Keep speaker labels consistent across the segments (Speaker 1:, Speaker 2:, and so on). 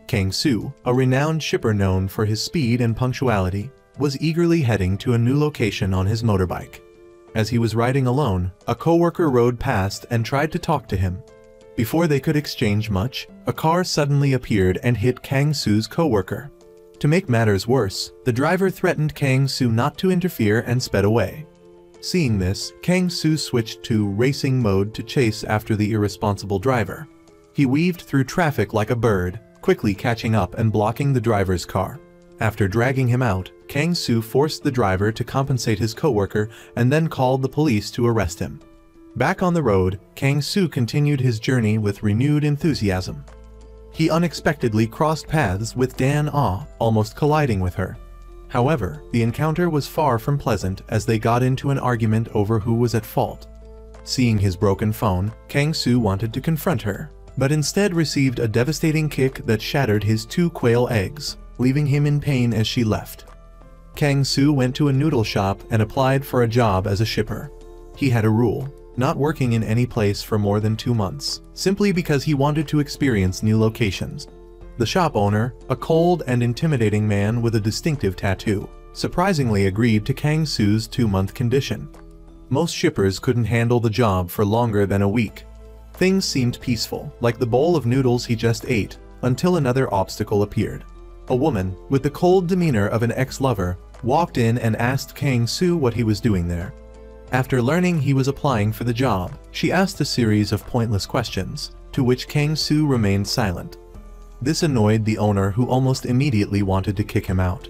Speaker 1: Kang Soo, a renowned shipper known for his speed and punctuality, was eagerly heading to a new location on his motorbike. As he was riding alone, a coworker rode past and tried to talk to him. Before they could exchange much, a car suddenly appeared and hit Kang Soo's coworker. To make matters worse, the driver threatened Kang Soo not to interfere and sped away. Seeing this, Kang Soo switched to racing mode to chase after the irresponsible driver. He weaved through traffic like a bird, quickly catching up and blocking the driver's car. After dragging him out, Kang Soo forced the driver to compensate his coworker and then called the police to arrest him. Back on the road, Kang Soo continued his journey with renewed enthusiasm. He unexpectedly crossed paths with Dan Ah, almost colliding with her. However, the encounter was far from pleasant as they got into an argument over who was at fault. Seeing his broken phone, Kang Soo wanted to confront her, but instead received a devastating kick that shattered his 2 quail eggs, leaving him in pain as she left. Kang Soo went to a noodle shop and applied for a job as a shipper. He had a rule: not working in any place for more than 2 months, simply because he wanted to experience new locations. The shop owner, a cold and intimidating man with a distinctive tattoo, surprisingly agreed to Kang Soo's 2-month condition. Most shippers couldn't handle the job for longer than a week. Things seemed peaceful, like the bowl of noodles he just ate, until another obstacle appeared. A woman, with the cold demeanor of an ex-lover, walked in and asked Kang Soo what he was doing there. After learning he was applying for the job, she asked a series of pointless questions, to which Kang Soo remained silent. This annoyed the owner, who almost immediately wanted to kick him out.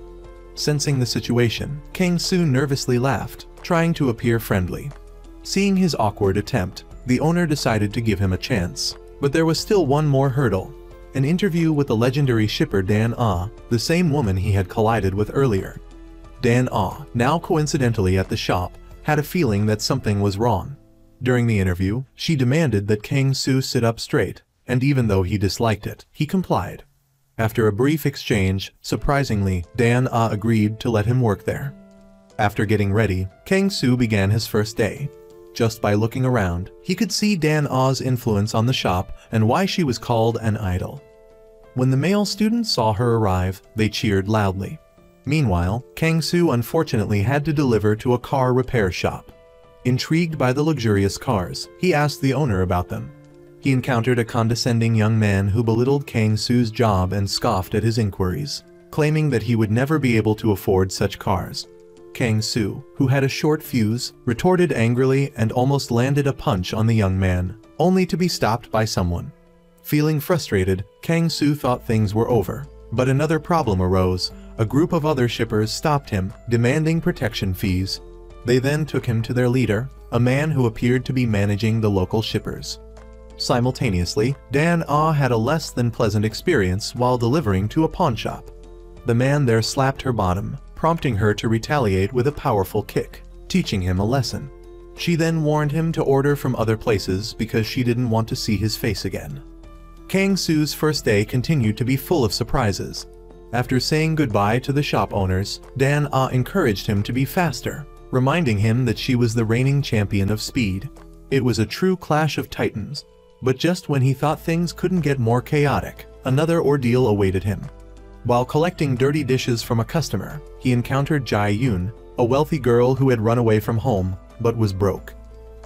Speaker 1: Sensing the situation, Kang Soo nervously laughed, trying to appear friendly. Seeing his awkward attempt, the owner decided to give him a chance. But there was still one more hurdle: an interview with the legendary shipper Dan Ah, the same woman he had collided with earlier. Dan Ah, now coincidentally at the shop, had a feeling that something was wrong. During the interview, she demanded that Kang Soo sit up straight, and even though he disliked it, he complied. After a brief exchange, surprisingly, Dan Ah agreed to let him work there. After getting ready, Kang Soo began his first day. Just by looking around, he could see Dan Ah's influence on the shop and why she was called an idol. When the male students saw her arrive, they cheered loudly. Meanwhile, Kang Soo unfortunately had to deliver to a car repair shop. Intrigued by the luxurious cars, he asked the owner about them. He encountered a condescending young man who belittled Kang Soo's job and scoffed at his inquiries, claiming that he would never be able to afford such cars. Kang Soo, who had a short fuse, retorted angrily and almost landed a punch on the young man, only to be stopped by someone. Feeling frustrated, Kang Soo thought things were over, but another problem arose. A group of other shippers stopped him, demanding protection fees. They then took him to their leader, a man who appeared to be managing the local shippers. Simultaneously, Dan Ah had a less than pleasant experience while delivering to a pawnshop. The man there slapped her bottom, prompting her to retaliate with a powerful kick, teaching him a lesson. She then warned him to order from other places because she didn't want to see his face again. Kang Soo's first day continued to be full of surprises. After saying goodbye to the shop owners, Dan Ah encouraged him to be faster, reminding him that she was the reigning champion of speed. It was a true clash of titans. But just when he thought things couldn't get more chaotic, another ordeal awaited him. While collecting dirty dishes from a customer, he encountered Jae Yoon, a wealthy girl who had run away from home, but was broke.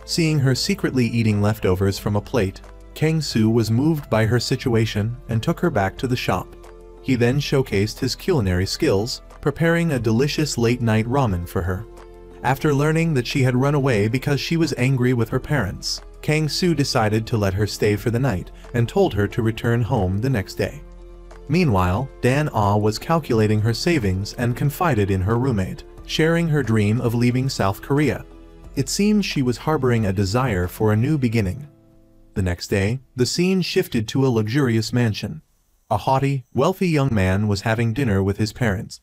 Speaker 1: Seeing her secretly eating leftovers from a plate, Kang Soo was moved by her situation and took her back to the shop. He then showcased his culinary skills, preparing a delicious late-night ramen for her. After learning that she had run away because she was angry with her parents, Kang Soo decided to let her stay for the night and told her to return home the next day. Meanwhile, Dan Ah was calculating her savings and confided in her roommate, sharing her dream of leaving South Korea. It seems she was harboring a desire for a new beginning. The next day, the scene shifted to a luxurious mansion. A haughty, wealthy young man was having dinner with his parents.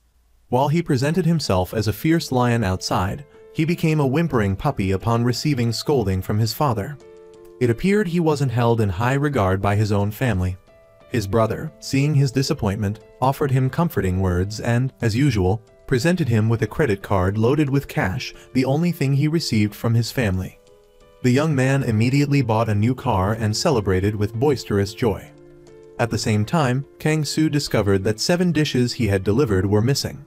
Speaker 1: While he presented himself as a fierce lion outside, he became a whimpering puppy upon receiving scolding from his father. It appeared he wasn't held in high regard by his own family. His brother, seeing his disappointment, offered him comforting words and, as usual, presented him with a credit card loaded with cash, the only thing he received from his family. The young man immediately bought a new car and celebrated with boisterous joy. At the same time, Kang Soo discovered that 7 dishes he had delivered were missing.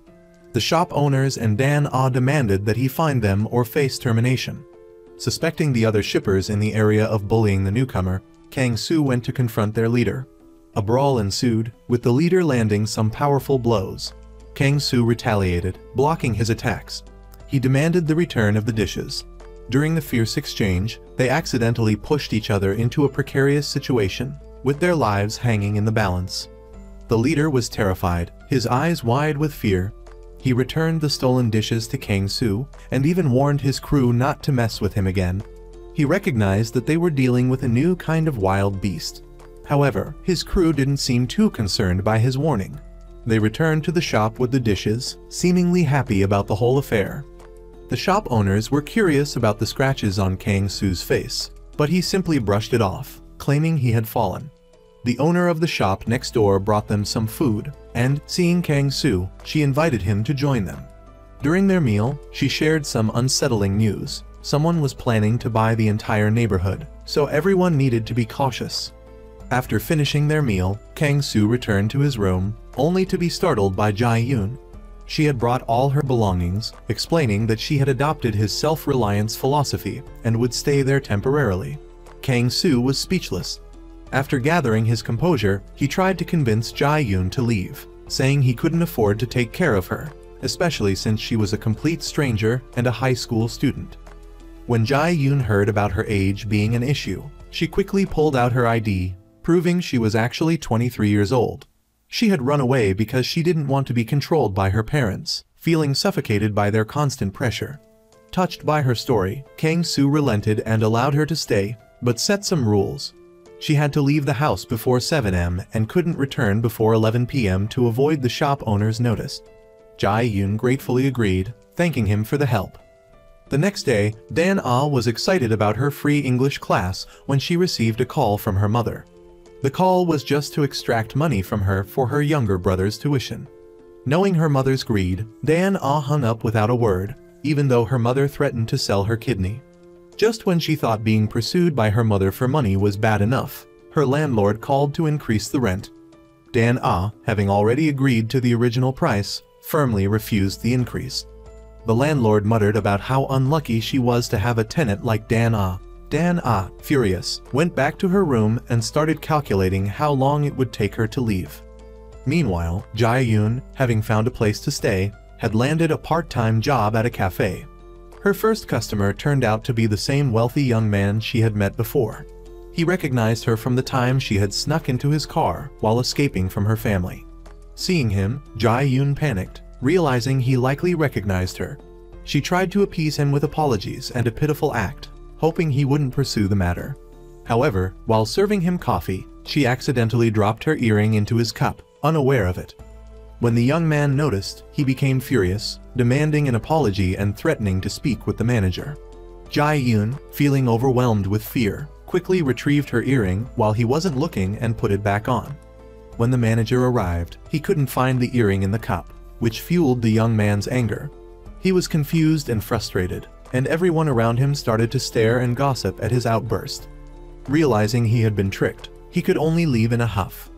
Speaker 1: The shop owners and Dan Ah demanded that he find them or face termination. Suspecting the other shippers in the area of bullying the newcomer, Kang Soo went to confront their leader. A brawl ensued, with the leader landing some powerful blows. Kang Soo retaliated, blocking his attacks. He demanded the return of the dishes. During the fierce exchange, they accidentally pushed each other into a precarious situation, with their lives hanging in the balance. The leader was terrified, his eyes wide with fear. He returned the stolen dishes to Kang Soo, and even warned his crew not to mess with him again. He recognized that they were dealing with a new kind of wild beast. However, his crew didn't seem too concerned by his warning. They returned to the shop with the dishes, seemingly happy about the whole affair. The shop owners were curious about the scratches on Kang Soo's face, but he simply brushed it off, claiming he had fallen. The owner of the shop next door brought them some food, and, seeing Kang Soo, she invited him to join them. During their meal, she shared some unsettling news. Someone was planning to buy the entire neighborhood, so everyone needed to be cautious. After finishing their meal, Kang Soo returned to his room, only to be startled by Jae-yoon. She had brought all her belongings, explaining that she had adopted his self-reliance philosophy and would stay there temporarily. Kang Soo was speechless. After gathering his composure, he tried to convince Jae-yoon to leave, saying he couldn't afford to take care of her, especially since she was a complete stranger and a high school student. When Jae-yoon heard about her age being an issue, she quickly pulled out her ID, proving she was actually 23 years old. She had run away because she didn't want to be controlled by her parents, feeling suffocated by their constant pressure. Touched by her story, Kang Soo relented and allowed her to stay, but set some rules. She had to leave the house before 7 am and couldn't return before 11 p.m. to avoid the shop owner's notice. Jae-yoon gratefully agreed, thanking him for the help. The next day, Dan Ah was excited about her free English class when she received a call from her mother. The call was just to extract money from her for her younger brother's tuition. Knowing her mother's greed, Dan Ah hung up without a word, even though her mother threatened to sell her kidney. Just when she thought being pursued by her mother for money was bad enough, her landlord called to increase the rent. Dan Ah, having already agreed to the original price, firmly refused the increase. The landlord muttered about how unlucky she was to have a tenant like Dan Ah. Dan Ah, furious, went back to her room and started calculating how long it would take her to leave. Meanwhile, Jae-yoon, having found a place to stay, had landed a part-time job at a cafe. Her first customer turned out to be the same wealthy young man she had met before. He recognized her from the time she had snuck into his car while escaping from her family. Seeing him, Jae-yoon panicked, realizing he likely recognized her. She tried to appease him with apologies and a pitiful act, hoping he wouldn't pursue the matter. However, while serving him coffee, she accidentally dropped her earring into his cup, unaware of it. When the young man noticed, he became furious, demanding an apology and threatening to speak with the manager. Jae-yoon, feeling overwhelmed with fear, quickly retrieved her earring while he wasn't looking and put it back on. When the manager arrived, he couldn't find the earring in the cup, which fueled the young man's anger. He was confused and frustrated, and everyone around him started to stare and gossip at his outburst. Realizing he had been tricked, he could only leave in a huff.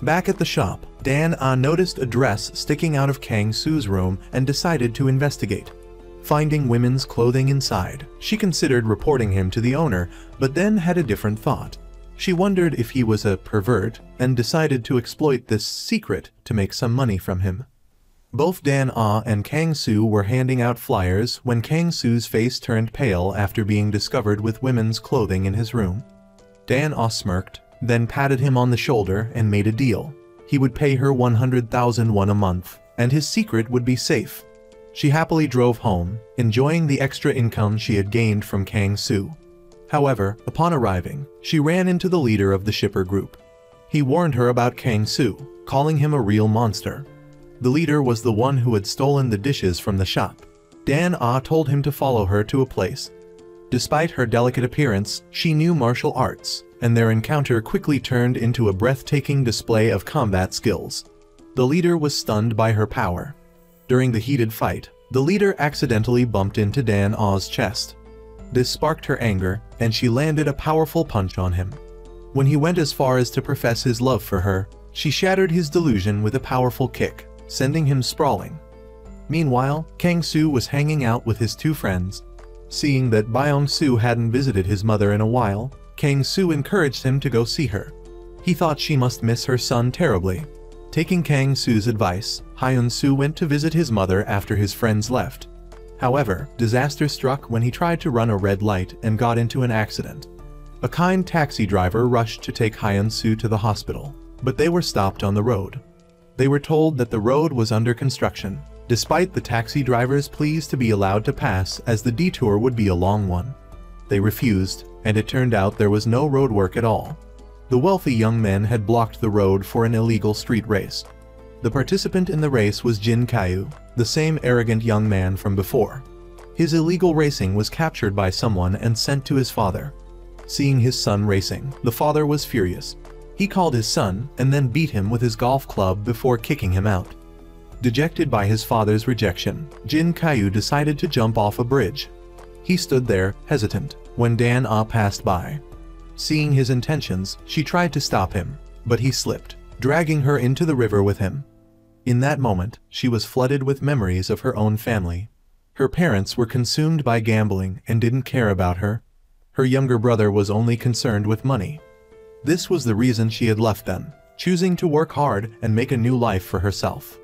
Speaker 1: Back at the shop, Dan Ah noticed a dress sticking out of Kang Soo's room and decided to investigate. Finding women's clothing inside, she considered reporting him to the owner, but then had a different thought. She wondered if he was a pervert and decided to exploit this secret to make some money from him. Both Dan Ah and Kang Soo were handing out flyers when Kang Soo's face turned pale after being discovered with women's clothing in his room. Dan Ah smirked, then patted him on the shoulder and made a deal. He would pay her 100,000 won a month, and his secret would be safe. She happily drove home, enjoying the extra income she had gained from Kang Soo. However, upon arriving, she ran into the leader of the shipper group. He warned her about Kang Soo, calling him a real monster. The leader was the one who had stolen the dishes from the shop. Dan Ah told him to follow her to a place. Despite her delicate appearance, she knew martial arts, and their encounter quickly turned into a breathtaking display of combat skills. The leader was stunned by her power. During the heated fight, the leader accidentally bumped into Dan Ah's chest. This sparked her anger, and she landed a powerful punch on him. When he went as far as to profess his love for her, she shattered his delusion with a powerful kick, sending him sprawling. Meanwhile, Kang-soo was hanging out with his two friends. Seeing that Byung-soo hadn't visited his mother in a while, Kang-soo encouraged him to go see her. He thought she must miss her son terribly. Taking Kang-soo's advice, Hyun-soo went to visit his mother after his friends left. However, disaster struck when he tried to run a red light and got into an accident. A kind taxi driver rushed to take Hyun-soo to the hospital, but they were stopped on the road. They were told that the road was under construction, despite the taxi driver's pleas to be allowed to pass as the detour would be a long one. They refused, and it turned out there was no road work at all. The wealthy young men had blocked the road for an illegal street race. The participant in the race was Jin Kyu, the same arrogant young man from before. His illegal racing was captured by someone and sent to his father. Seeing his son racing, the father was furious. He called his son and then beat him with his golf club before kicking him out. Dejected by his father's rejection, Jin Kyu decided to jump off a bridge. He stood there, hesitant, when Dan-ah passed by. Seeing his intentions, she tried to stop him, but he slipped, dragging her into the river with him. In that moment, she was flooded with memories of her own family. Her parents were consumed by gambling and didn't care about her. Her younger brother was only concerned with money. This was the reason she had left them, choosing to work hard and make a new life for herself.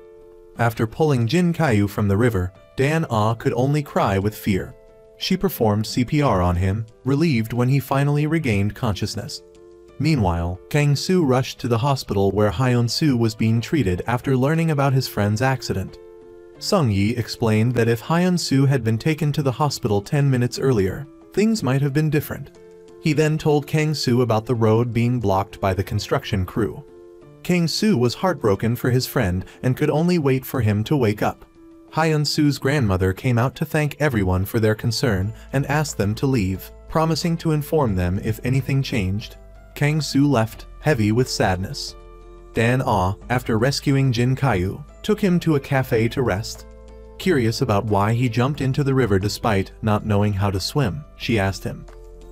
Speaker 1: After pulling Jin Kyu from the river, Dan-ah could only cry with fear. She performed CPR on him, relieved when he finally regained consciousness. Meanwhile, Kang-soo rushed to the hospital where Hyun-soo was being treated after learning about his friend's accident. Sung-yi explained that if Hyun-soo had been taken to the hospital 10 minutes earlier, things might have been different. He then told Kang-soo about the road being blocked by the construction crew. Kang-soo was heartbroken for his friend and could only wait for him to wake up. Hyun-soo's grandmother came out to thank everyone for their concern and asked them to leave, promising to inform them if anything changed. Kang-soo left, heavy with sadness. Dan-ah, after rescuing Jin Kyu, took him to a cafe to rest. Curious about why he jumped into the river despite not knowing how to swim, she asked him.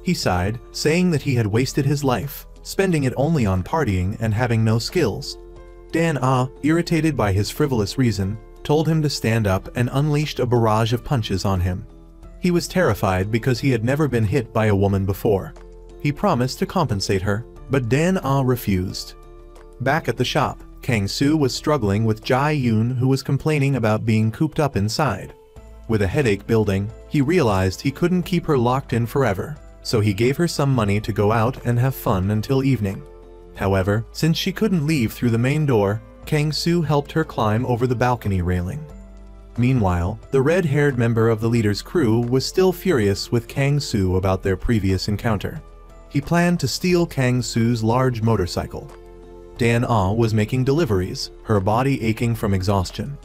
Speaker 1: He sighed, saying that he had wasted his life, spending it only on partying and having no skills. Dan-ah, irritated by his frivolous reason, told him to stand up and unleashed a barrage of punches on him. He was terrified because he had never been hit by a woman before. He promised to compensate her, but Dan-ah refused. Back at the shop, Kang-soo was struggling with Jae-yoon, who was complaining about being cooped up inside. With a headache building, he realized he couldn't keep her locked in forever, so he gave her some money to go out and have fun until evening. However, since she couldn't leave through the main door, Kang-soo helped her climb over the balcony railing. Meanwhile, the red-haired member of the leader's crew was still furious with Kang-soo about their previous encounter. He planned to steal Kang-soo's large motorcycle. Dan-ah was making deliveries, her body aching from exhaustion.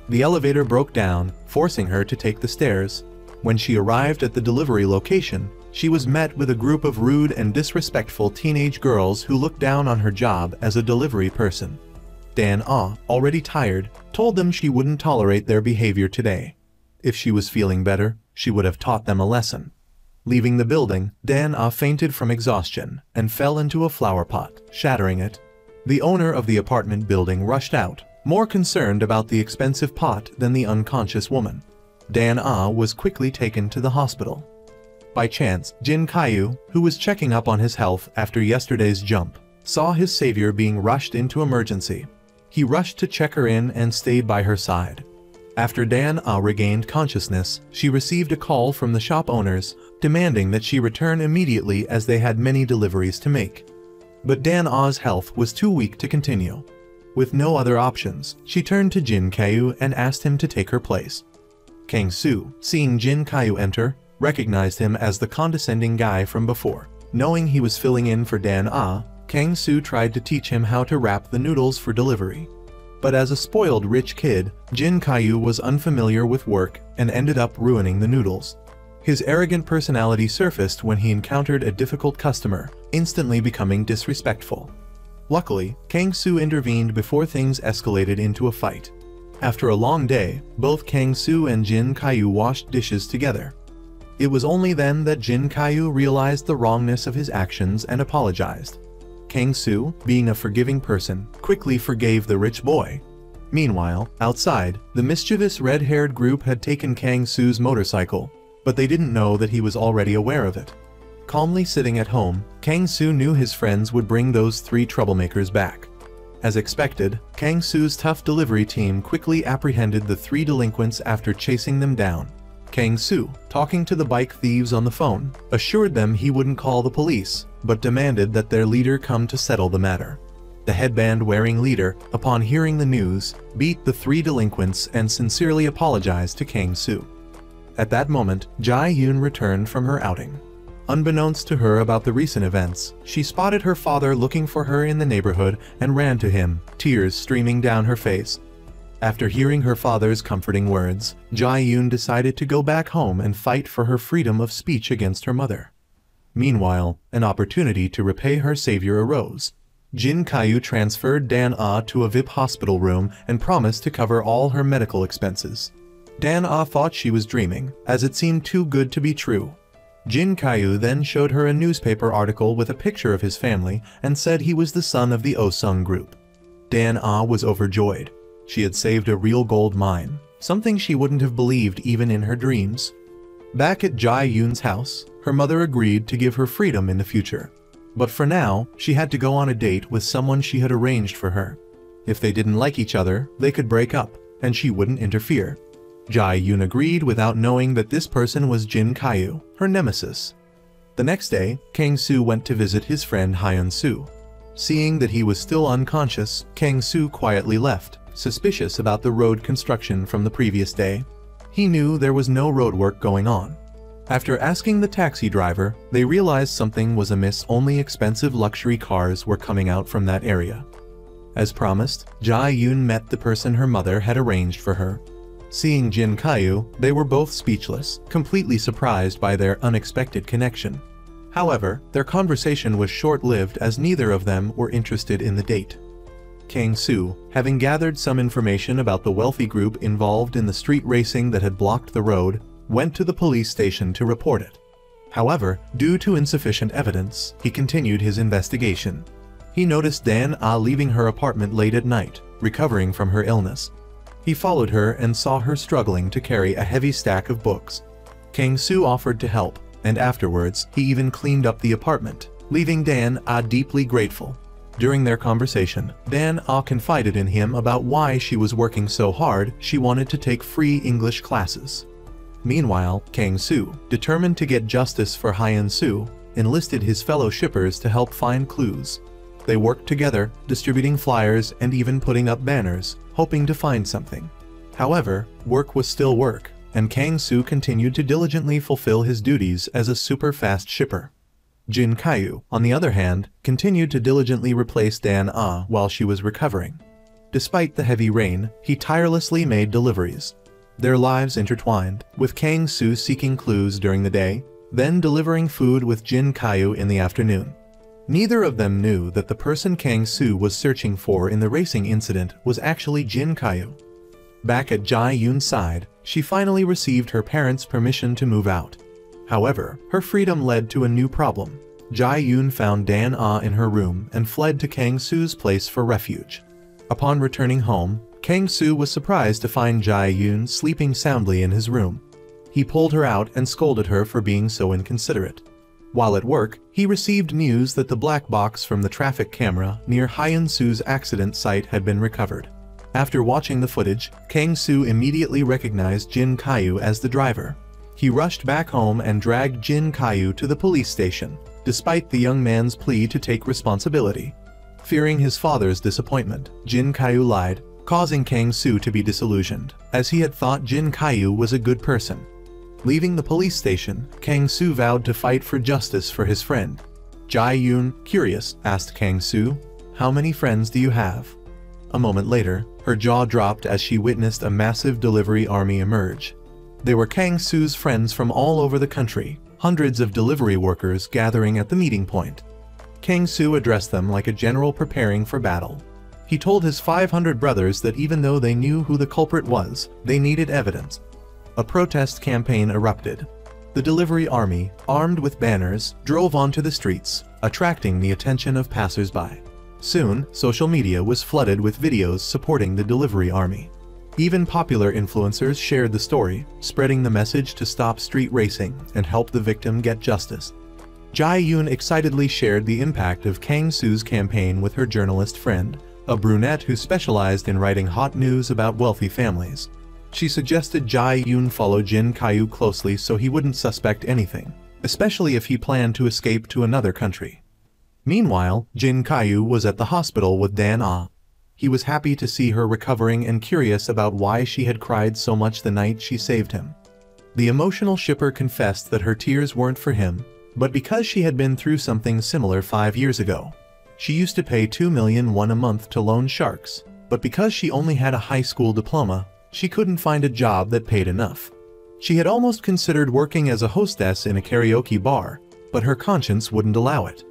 Speaker 1: The elevator broke down, forcing her to take the stairs. When she arrived at the delivery location, she was met with a group of rude and disrespectful teenage girls who looked down on her job as a delivery person. Dan-ah, already tired, told them she wouldn't tolerate their behavior today. If she was feeling better, she would have taught them a lesson. Leaving the building, Dan-ah fainted from exhaustion and fell into a flower pot, shattering it. The owner of the apartment building rushed out, more concerned about the expensive pot than the unconscious woman. Dan-ah was quickly taken to the hospital. By chance, Jin Kyu, who was checking up on his health after yesterday's jump, saw his savior being rushed into emergency. He rushed to check her in and stayed by her side. After Dan-ah regained consciousness, she received a call from the shop owners, demanding that she return immediately as they had many deliveries to make. But Dan-ah's health was too weak to continue. With no other options, she turned to Jin Kyu and asked him to take her place. Kang-soo, seeing Jin Kyu enter, recognized him as the condescending guy from before. Knowing he was filling in for Dan-ah, Kang-soo tried to teach him how to wrap the noodles for delivery. But as a spoiled rich kid, Jin Kyu was unfamiliar with work and ended up ruining the noodles. His arrogant personality surfaced when he encountered a difficult customer, instantly becoming disrespectful. Luckily, Kang-soo intervened before things escalated into a fight. After a long day, both Kang-soo and Jin Kyu washed dishes together. It was only then that Jin Kyu realized the wrongness of his actions and apologized. Kang Soo, being a forgiving person, quickly forgave the rich boy. Meanwhile, outside, the mischievous red-haired group had taken Kang Soo's motorcycle, but they didn't know that he was already aware of it. Calmly sitting at home, Kang Soo knew his friends would bring those three troublemakers back. As expected, Kang Soo's tough delivery team quickly apprehended the three delinquents after chasing them down. Kang Soo, talking to the bike thieves on the phone, assured them he wouldn't call the police, but demanded that their leader come to settle the matter. The headband-wearing leader, upon hearing the news, beat the three delinquents and sincerely apologized to Kang Soo. At that moment, Jae-yoon returned from her outing. Unbeknownst to her about the recent events, she spotted her father looking for her in the neighborhood and ran to him, tears streaming down her face. After hearing her father's comforting words, Jae-yoon decided to go back home and fight for her freedom of speech against her mother. Meanwhile, an opportunity to repay her savior arose. Jin Kyu transferred Dan-ah to a VIP hospital room and promised to cover all her medical expenses. Dan-ah thought she was dreaming, as it seemed too good to be true. Jin Kyu then showed her a newspaper article with a picture of his family and said he was the son of the Oh-sung group. Dan-ah was overjoyed. She had saved a real gold mine, something she wouldn't have believed even in her dreams. Back at Jae-yoon's house, her mother agreed to give her freedom in the future. But for now, she had to go on a date with someone she had arranged for her. If they didn't like each other, they could break up, and she wouldn't interfere. Jae-yoon agreed without knowing that this person was Jin Kyu, her nemesis. The next day, Kang Soo went to visit his friend Hyun Soo. Seeing that he was still unconscious, Kang Soo quietly left, suspicious about the road construction from the previous day. He knew there was no road work going on. After asking the taxi driver, they realized something was amiss. Only expensive luxury cars were coming out from that area. As promised, Jae-yoon met the person her mother had arranged for her. Seeing Jin Kyu, they were both speechless, completely surprised by their unexpected connection. However, their conversation was short-lived as neither of them were interested in the date. Kang Soo, having gathered some information about the wealthy group involved in the street racing that had blocked the road, went to the police station to report it. However, due to insufficient evidence, he continued his investigation. He noticed Dan-ah leaving her apartment late at night, recovering from her illness. He followed her and saw her struggling to carry a heavy stack of books. Kang Soo offered to help, and afterwards, he even cleaned up the apartment, leaving Dan-ah deeply grateful. During their conversation, Dan-ah confided in him about why she was working so hard. She wanted to take free English classes. Meanwhile, Kang Soo, determined to get justice for Hyun Soo, enlisted his fellow shippers to help find clues. They worked together, distributing flyers and even putting up banners, hoping to find something. However, work was still work, and Kang Soo continued to diligently fulfill his duties as a super-fast shipper. Jin Kyu, on the other hand, continued to diligently replace Dan-ah while she was recovering. Despite the heavy rain, he tirelessly made deliveries. Their lives intertwined, with Kang Soo seeking clues during the day, then delivering food with Jin Kyu in the afternoon. Neither of them knew that the person Kang Soo was searching for in the racing incident was actually Jin Kyu. Back at Jae-yoon's side, she finally received her parents' permission to move out. However, her freedom led to a new problem. Jae-yoon found Dan-ah in her room and fled to Kang Soo's place for refuge. Upon returning home, Kang Soo was surprised to find Jae-yoon sleeping soundly in his room. He pulled her out and scolded her for being so inconsiderate. While at work, he received news that the black box from the traffic camera near Hyun Soo's accident site had been recovered. After watching the footage, Kang Soo immediately recognized Jin Kyu as the driver. He rushed back home and dragged Jin Kyu to the police station, despite the young man's plea to take responsibility. Fearing his father's disappointment, Jin Kyu lied, causing Kang Soo to be disillusioned, as he had thought Jin Kyu was a good person. Leaving the police station, Kang Soo vowed to fight for justice for his friend. Jae-yoon, curious, asked Kang Soo, "How many friends do you have?" A moment later, her jaw dropped as she witnessed a massive delivery army emerge. They were Kang Soo's friends from all over the country, hundreds of delivery workers gathering at the meeting point. Kang Soo addressed them like a general preparing for battle. He told his 500 brothers that even though they knew who the culprit was, they needed evidence. A protest campaign erupted. The delivery army, armed with banners, drove onto the streets, attracting the attention of passers-by. Soon, social media was flooded with videos supporting the delivery army. Even popular influencers shared the story, spreading the message to stop street racing and help the victim get justice. Jae-yoon excitedly shared the impact of Kang-soo's campaign with her journalist friend, a brunette who specialized in writing hot news about wealthy families. She suggested Jae-yoon follow Jin Kyu closely so he wouldn't suspect anything, especially if he planned to escape to another country. Meanwhile, Jin Kyu was at the hospital with Dan-ah. He was happy to see her recovering and curious about why she had cried so much the night she saved him. The emotional shipper confessed that her tears weren't for him, but because she had been through something similar 5 years ago. She used to pay 2 million won a month to loan sharks, but because she only had a high school diploma, she couldn't find a job that paid enough. She had almost considered working as a hostess in a karaoke bar, but her conscience wouldn't allow it.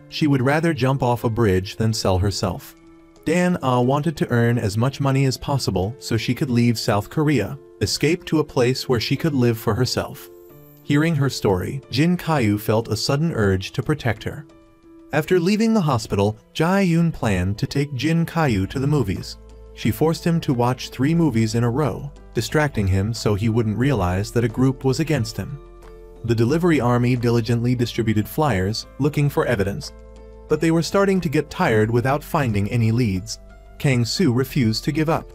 Speaker 1: She would rather jump off a bridge than sell herself. Dan-ah wanted to earn as much money as possible so she could leave South Korea, escape to a place where she could live for herself. Hearing her story, Jin Kyu felt a sudden urge to protect her. After leaving the hospital, Jae-yoon planned to take Jin Kyu to the movies. She forced him to watch 3 movies in a row, distracting him so he wouldn't realize that a group was against him. The delivery army diligently distributed flyers, looking for evidence. But they were starting to get tired without finding any leads. Kang-soo refused to give up.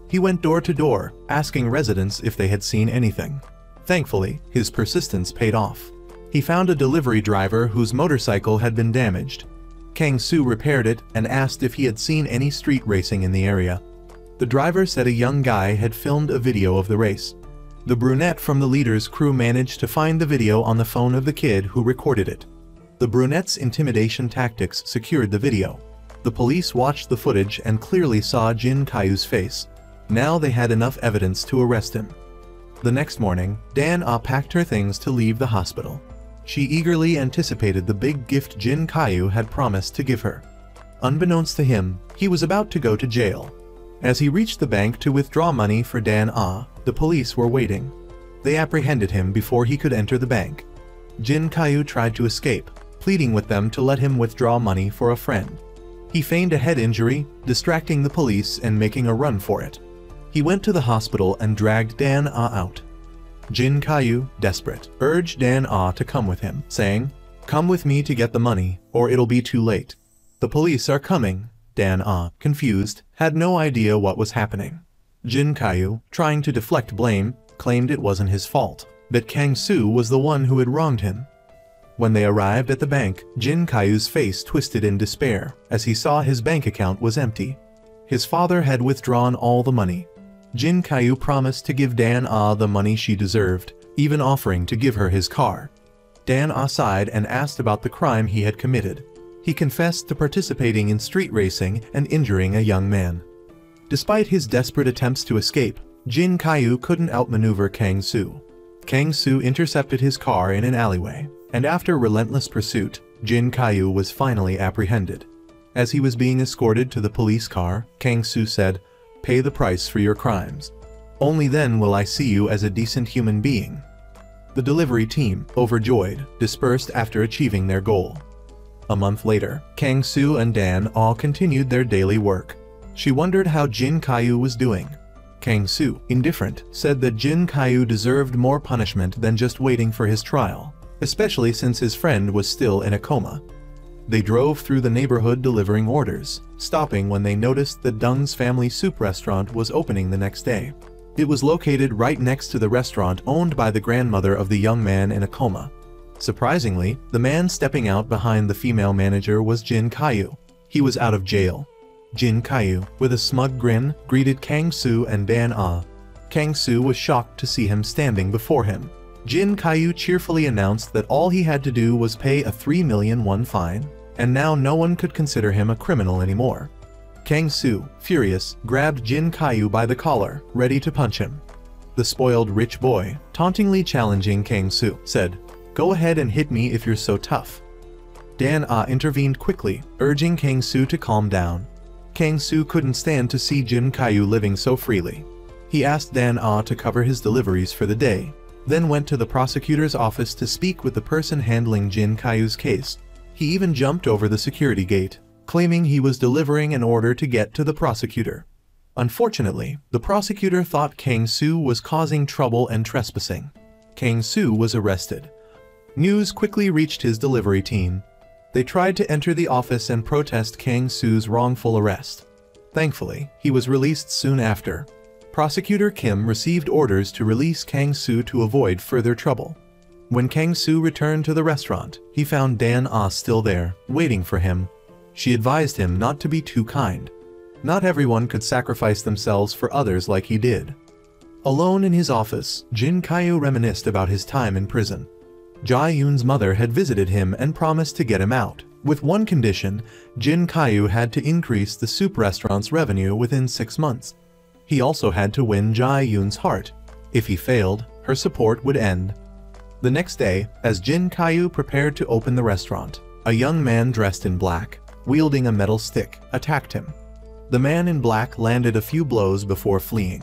Speaker 1: He went door to door, asking residents if they had seen anything. Thankfully, his persistence paid off. He found a delivery driver whose motorcycle had been damaged. Kang-soo repaired it and asked if he had seen any street racing in the area. The driver said a young guy had filmed a video of the race. The brunette from the leader's crew managed to find the video on the phone of the kid who recorded it. The brunette's intimidation tactics secured the video. The police watched the footage and clearly saw Jin Kyu's face. Now they had enough evidence to arrest him. The next morning, Dan-ah packed her things to leave the hospital. She eagerly anticipated the big gift Jin Kyu had promised to give her. Unbeknownst to him, he was about to go to jail. As he reached the bank to withdraw money for Dan-ah, the police were waiting. They apprehended him before he could enter the bank. Jin Kyu tried to escape, pleading with them to let him withdraw money for a friend. He feigned a head injury, distracting the police and making a run for it. He went to the hospital and dragged Dan-ah out. Jin Kyu, desperate, urged Dan-ah to come with him, saying, "Come with me to get the money, or it'll be too late." "The police are coming." Dan-ah, confused, had no idea what was happening. Jin Kyu, trying to deflect blame, claimed it wasn't his fault, that Kang-soo was the one who had wronged him. When they arrived at the bank, Jin Kyu's face twisted in despair as he saw his bank account was empty. His father had withdrawn all the money. Jin Kyu promised to give Dan-ah the money she deserved, even offering to give her his car. Dan-ah sighed and asked about the crime he had committed. He confessed to participating in street racing and injuring a young man. Despite his desperate attempts to escape, Jin Kyu couldn't outmaneuver Kang-soo. Kang-soo intercepted his car in an alleyway, and after relentless pursuit, Jin Kyu was finally apprehended. As he was being escorted to the police car, Kang-soo said, "Pay the price for your crimes. Only then will I see you as a decent human being." The delivery team, overjoyed, dispersed after achieving their goal. A month later, Kang-soo and Dan-ah continued their daily work. She wondered how Jin Kyu was doing. Kang-soo, indifferent, said that Jin Kyu deserved more punishment than just waiting for his trial, especially since his friend was still in a coma. They drove through the neighborhood delivering orders, stopping when they noticed that Dung's family soup restaurant was opening the next day. It was located right next to the restaurant owned by the grandmother of the young man in a coma. Surprisingly, the man stepping out behind the female manager was Jin Kyu. He was out of jail. Jin Kyu, with a smug grin, greeted Kang-soo and Dan-ah. Kang-soo was shocked to see him standing before him. Jin Kyu cheerfully announced that all he had to do was pay a 3 million won fine, and now no one could consider him a criminal anymore. Kang-soo, furious, grabbed Jin Kyu by the collar, ready to punch him. The spoiled rich boy, tauntingly challenging Kang-soo, said, "Go ahead and hit me if you're so tough." Dan-ah intervened quickly, urging Kang-soo to calm down. Kang-soo couldn't stand to see Jin Kyu living so freely. He asked Dan-ah to cover his deliveries for the day. then went to the prosecutor's office to speak with the person handling Jin Kayu's case. He even jumped over the security gate, claiming he was delivering an order to get to the prosecutor. Unfortunately, the prosecutor thought Kang Soo was causing trouble and trespassing. Kang Soo was arrested. News quickly reached his delivery team. They tried to enter the office and protest Kang Soo's wrongful arrest. Thankfully, he was released soon after. Prosecutor Kim received orders to release Kang Soo to avoid further trouble. When Kang Soo returned to the restaurant, he found Dan Ah still there, waiting for him. She advised him not to be too kind. Not everyone could sacrifice themselves for others like he did. Alone in his office, Jin Kyu reminisced about his time in prison. Jae-yoon's mother had visited him and promised to get him out. With one condition, Jin Kyu had to increase the soup restaurant's revenue within 6 months. He also had to win Jae-yoon's heart. If he failed, her support would end. The next day, as Jin Kyu prepared to open the restaurant, a young man dressed in black, wielding a metal stick, attacked him. The man in black landed a few blows before fleeing.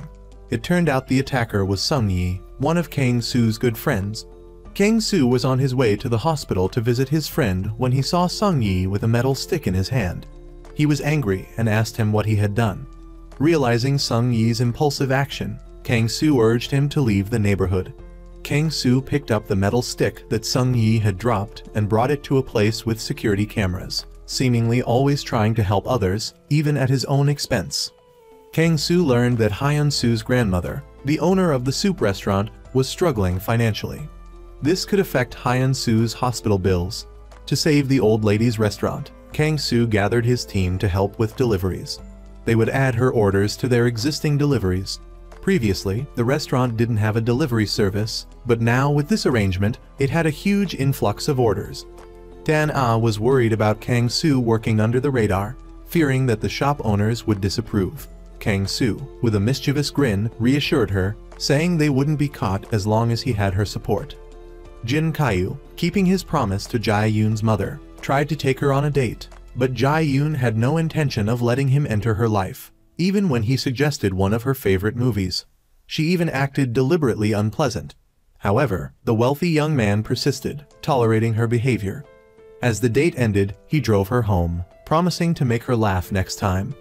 Speaker 1: It turned out the attacker was Sung Yi, one of Kang Soo's good friends. Kang Soo was on his way to the hospital to visit his friend when he saw Sung Yi with a metal stick in his hand. He was angry and asked him what he had done. Realizing Sung Yi's impulsive action, Kang Soo urged him to leave the neighborhood. Kang Soo picked up the metal stick that Sung Yi had dropped and brought it to a place with security cameras, seemingly always trying to help others, even at his own expense. Kang Soo learned that Hyun Soo's grandmother, the owner of the soup restaurant, was struggling financially. This could affect Hyun Soo's hospital bills. To save the old lady's restaurant, Kang Soo gathered his team to help with deliveries. They would add her orders to their existing deliveries. Previously, the restaurant didn't have a delivery service, but now with this arrangement, it had a huge influx of orders. Dan Ah was worried about Kang Soo working under the radar, fearing that the shop owners would disapprove. Kang Soo, with a mischievous grin, reassured her, saying they wouldn't be caught as long as he had her support. Jin Kyu, keeping his promise to Jae-yoon's mother, tried to take her on a date, but Jae-yoon had no intention of letting him enter her life, even when he suggested one of her favorite movies. She even acted deliberately unpleasant. However, the wealthy young man persisted, tolerating her behavior. As the date ended, he drove her home, promising to make her laugh next time.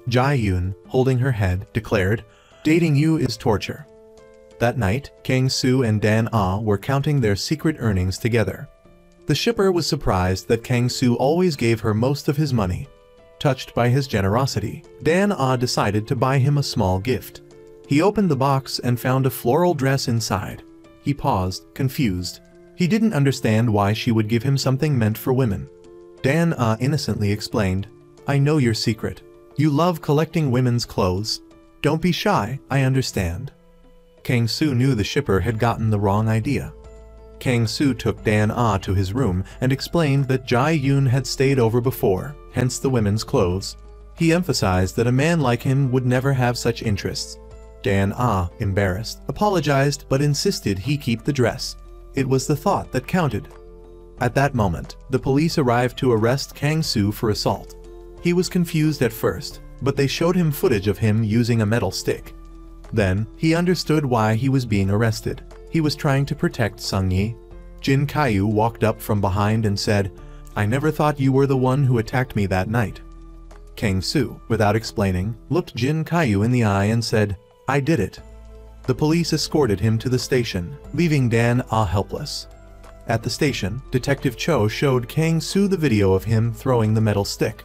Speaker 1: Jae-yoon, holding her head, declared, "Dating you is torture." That night, Kang Soo and Dan Ah were counting their secret earnings together. The shipper was surprised that Kang Soo always gave her most of his money. Touched by his generosity, Dan Ah decided to buy him a small gift. He opened the box and found a floral dress inside. He paused, confused. He didn't understand why she would give him something meant for women. Dan Ah innocently explained, "I know your secret. You love collecting women's clothes. Don't be shy, I understand." Kang Soo knew the shipper had gotten the wrong idea. Kang Soo took Dan Ah to his room and explained that Jae-yoon had stayed over before, hence the women's clothes. He emphasized that a man like him would never have such interests. Dan Ah, embarrassed, apologized but insisted he keep the dress. It was the thought that counted. At that moment, the police arrived to arrest Kang Soo for assault. He was confused at first, but they showed him footage of him using a metal stick. Then, he understood why he was being arrested. He was trying to protect Sung Yi. Jin Kyu walked up from behind and said, "I never thought you were the one who attacked me that night." Kang Soo, without explaining, looked Jin Kyu in the eye and said, "I did it." The police escorted him to the station, leaving Dan Ah helpless. At the station, Detective Cho showed Kang Soo the video of him throwing the metal stick.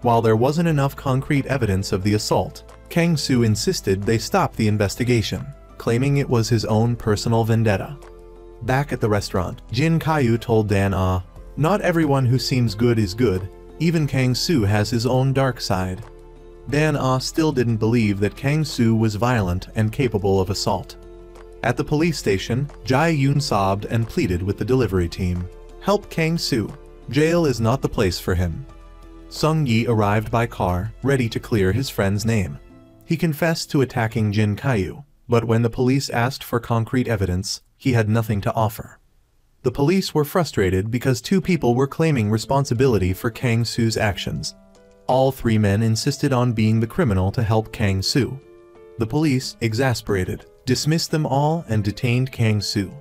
Speaker 1: While there wasn't enough concrete evidence of the assault, Kang Soo insisted they stop the investigation, claiming it was his own personal vendetta. Back at the restaurant, Jin Kyu told Dan Ah, "Not everyone who seems good is good, even Kang Soo has his own dark side." Dan Ah still didn't believe that Kang Soo was violent and capable of assault. At the police station, Jae-yoon sobbed and pleaded with the delivery team, "Help Kang Soo. Jail is not the place for him." Sung Yi arrived by car, ready to clear his friend's name. He confessed to attacking Jin Kyu, but when the police asked for concrete evidence, he had nothing to offer. The police were frustrated because two people were claiming responsibility for Kang Soo's actions. All three men insisted on being the criminal to help Kang Soo. The police, exasperated, dismissed them all and detained Kang Su.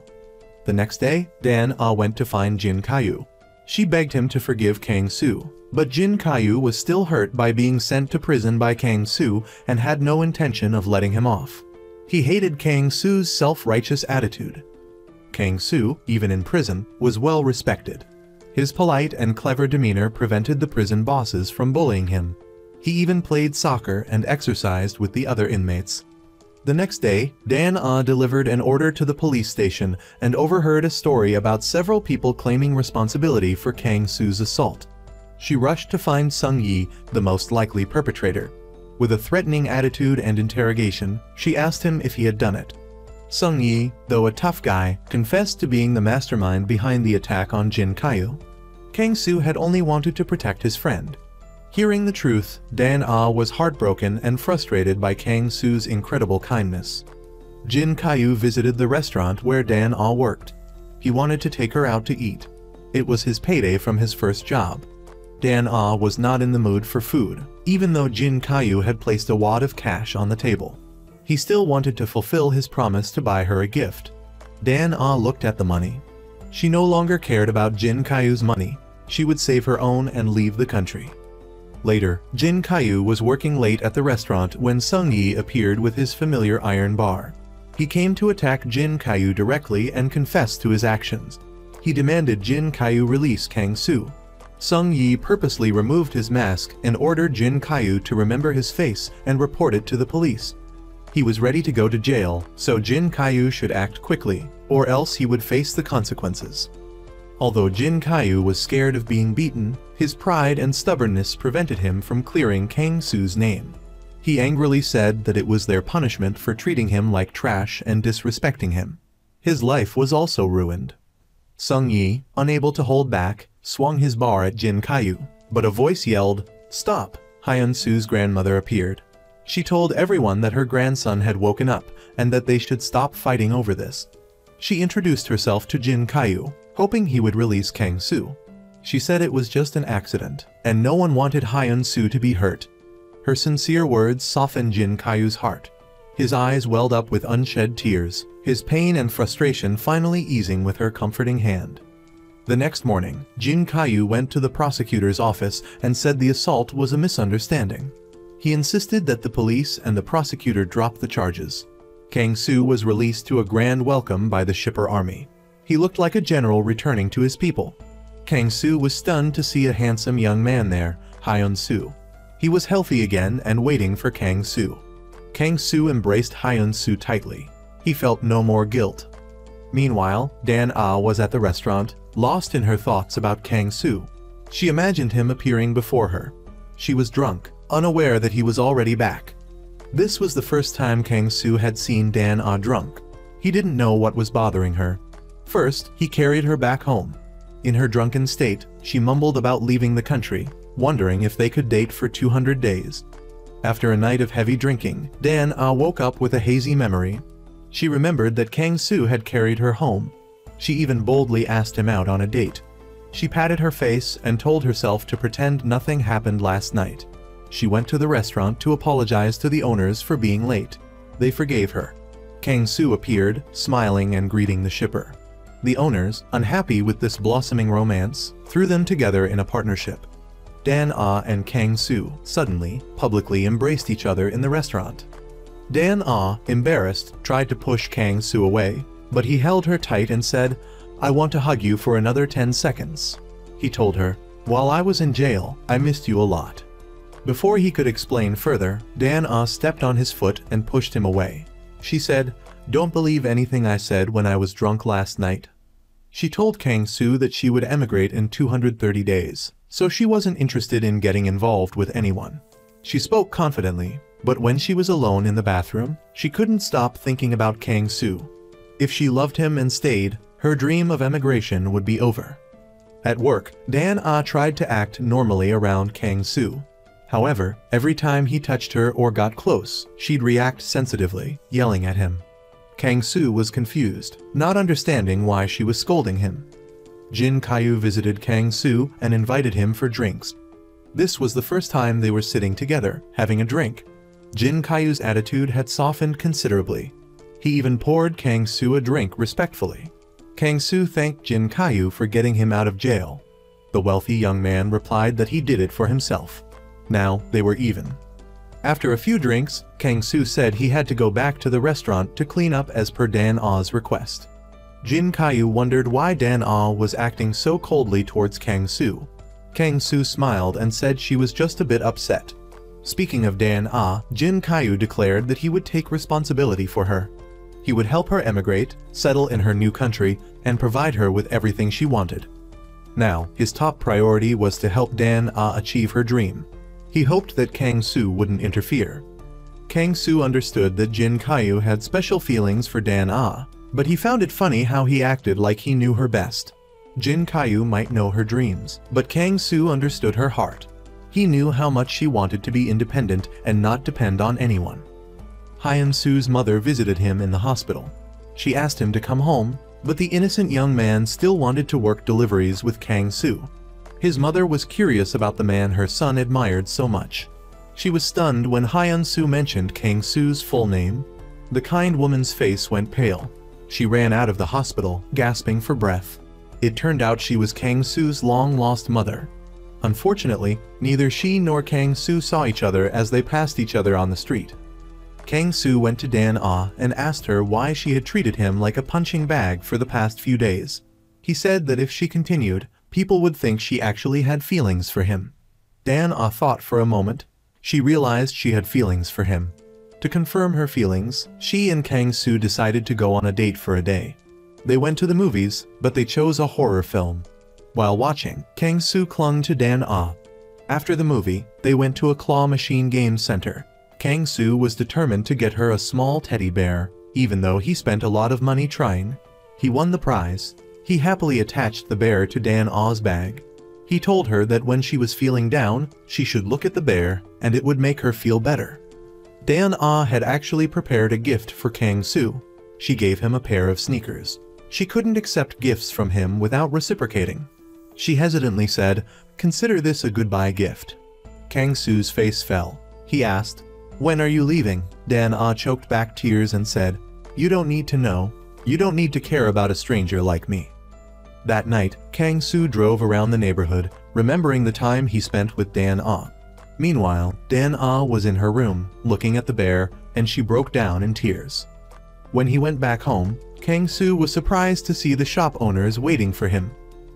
Speaker 1: The next day, Dan Ah went to find Jin Kaiyu. She begged him to forgive Kang Su, but Jin Kaiyu was still hurt by being sent to prison by Kang Su and had no intention of letting him off. He hated Kang Su's self-righteous attitude. Kang Su, even in prison, was well respected. His polite and clever demeanor prevented the prison bosses from bullying him. He even played soccer and exercised with the other inmates. The next day, Dan Ah delivered an order to the police station and overheard a story about several people claiming responsibility for Kang Su's assault. She rushed to find Sung Yi, the most likely perpetrator. With a threatening attitude and interrogation, she asked him if he had done it. Sung Yi, though a tough guy, confessed to being the mastermind behind the attack on Jin Kaiyu. Kang Su had only wanted to protect his friend. Hearing the truth, Dan Ah was heartbroken and frustrated by Kang Su's incredible kindness. Jin Kaiyu visited the restaurant where Dan Ah worked. He wanted to take her out to eat. It was his payday from his first job. Dan Ah was not in the mood for food, even though Jin Kaiyu had placed a wad of cash on the table. He still wanted to fulfill his promise to buy her a gift. Dan Ah looked at the money. She no longer cared about Jin Kaiyu's money. She would save her own and leave the country. Later, Jin Kaiyu was working late at the restaurant when Sung Yi appeared with his familiar iron bar. He came to attack Jin Kaiyu directly and confessed to his actions. He demanded Jin Kaiyu release Kang Su. Sung Yi purposely removed his mask and ordered Jin Kaiyu to remember his face and report it to the police. He was ready to go to jail, so Jin Kaiyu should act quickly, or else he would face the consequences. Although Jin Kaiyu was scared of being beaten, his pride and stubbornness prevented him from clearing Kang Su's name. He angrily said that it was their punishment for treating him like trash and disrespecting him. His life was also ruined. Sung Yi, unable to hold back, swung his bar at Jin Kaiyu, but a voice yelled, "Stop!" Hyun Su's grandmother appeared. She told everyone that her grandson had woken up and that they should stop fighting over this. She introduced herself to Jin Kaiyu, hoping he would release Kang Su. She said it was just an accident, and no one wanted Hyun Su to be hurt. Her sincere words softened Jin Kaiyu's heart. His eyes welled up with unshed tears, his pain and frustration finally easing with her comforting hand. The next morning, Jin Kaiyu went to the prosecutor's office and said the assault was a misunderstanding. He insisted that the police and the prosecutor drop the charges. Kang Su was released to a grand welcome by the shipper army. He looked like a general returning to his people. Kang Su was stunned to see a handsome young man there, Hyun Su. He was healthy again and waiting for Kang Su. Kang Su embraced Hyun Su tightly. He felt no more guilt. Meanwhile, Dan Ah was at the restaurant, lost in her thoughts about Kang Su. She imagined him appearing before her. She was drunk, unaware that he was already back. This was the first time Kang Su had seen Dan Ah drunk. He didn't know what was bothering her. First, he carried her back home. In her drunken state, she mumbled about leaving the country, wondering if they could date for 200 days. After a night of heavy drinking, Dan Ah woke up with a hazy memory. She remembered that Kang Su had carried her home. She even boldly asked him out on a date. She patted her face and told herself to pretend nothing happened last night. She went to the restaurant to apologize to the owners for being late. They forgave her. Kang Su appeared, smiling and greeting the shipper. The owners, unhappy with this blossoming romance, threw them together in a partnership. Dan Ah and Kang Su suddenly, publicly embraced each other in the restaurant. Dan Ah, embarrassed, tried to push Kang Su away, but he held her tight and said, "I want to hug you for another 10 seconds. He told her, "While I was in jail, I missed you a lot." Before he could explain further, Dan Ah stepped on his foot and pushed him away. She said, "Don't believe anything I said when I was drunk last night." She told Kang Su that she would emigrate in 230 days, so she wasn't interested in getting involved with anyone. She spoke confidently, but when she was alone in the bathroom, she couldn't stop thinking about Kang Su. If she loved him and stayed, her dream of emigration would be over. At work, Dan Ah tried to act normally around Kang Su. However, every time he touched her or got close, she'd react sensitively, yelling at him. Kang Su was confused, not understanding why she was scolding him. Jin Kaiyu visited Kang Su and invited him for drinks. This was the first time they were sitting together, having a drink. Jin Kaiyu's attitude had softened considerably. He even poured Kang Su a drink respectfully. Kang Su thanked Jin Kaiyu for getting him out of jail. The wealthy young man replied that he did it for himself. Now, they were even. After a few drinks, Kang Su said he had to go back to the restaurant to clean up as per Dan Ah's request. Jin Kaiyu wondered why Dan Ah was acting so coldly towards Kang Su. Kang Su smiled and said she was just a bit upset. Speaking of Dan Ah, Jin Kaiyu declared that he would take responsibility for her. He would help her emigrate, settle in her new country, and provide her with everything she wanted. Now, his top priority was to help Dan Ah achieve her dream. He hoped that Kang Su wouldn't interfere. Kang Su understood that Jin Kaiyu had special feelings for Dan Ah, but he found it funny how he acted like he knew her best. Jin Kaiyu might know her dreams, but Kang Su understood her heart. He knew how much she wanted to be independent and not depend on anyone. Hyun Su's mother visited him in the hospital. She asked him to come home, but the innocent young man still wanted to work deliveries with Kang Su. His mother was curious about the man her son admired so much. She was stunned when Hyun Su mentioned Kang Su's full name. The kind woman's face went pale. She ran out of the hospital, gasping for breath. It turned out she was Kang Su's long-lost mother. Unfortunately, neither she nor Kang Su saw each other as they passed each other on the street. Kang Su went to Dan Ah and asked her why she had treated him like a punching bag for the past few days. He said that if she continued, people would think she actually had feelings for him. Dan Ah thought for a moment. She realized she had feelings for him. To confirm her feelings, she and Kang Su decided to go on a date for a day. They went to the movies, but they chose a horror film. While watching, Kang Su clung to Dan Ah. After the movie, they went to a claw machine game center. Kang Su was determined to get her a small teddy bear, even though he spent a lot of money trying. He won the prize. He happily attached the bear to Dan Ah's bag. He told her that when she was feeling down, she should look at the bear, and it would make her feel better. Dan Ah had actually prepared a gift for Kang Su. She gave him a pair of sneakers. She couldn't accept gifts from him without reciprocating. She hesitantly said, "Consider this a goodbye gift." Kang Su's face fell. He asked, "When are you leaving?" Dan Ah choked back tears and said, "You don't need to know. You don't need to care about a stranger like me." That night, Kang Su drove around the neighborhood, remembering the time he spent with Dan Ah. Meanwhile, Dan Ah was in her room, looking at the bear, and she broke down in tears. When he went back home, Kang Su was surprised to see the shop owners waiting for him.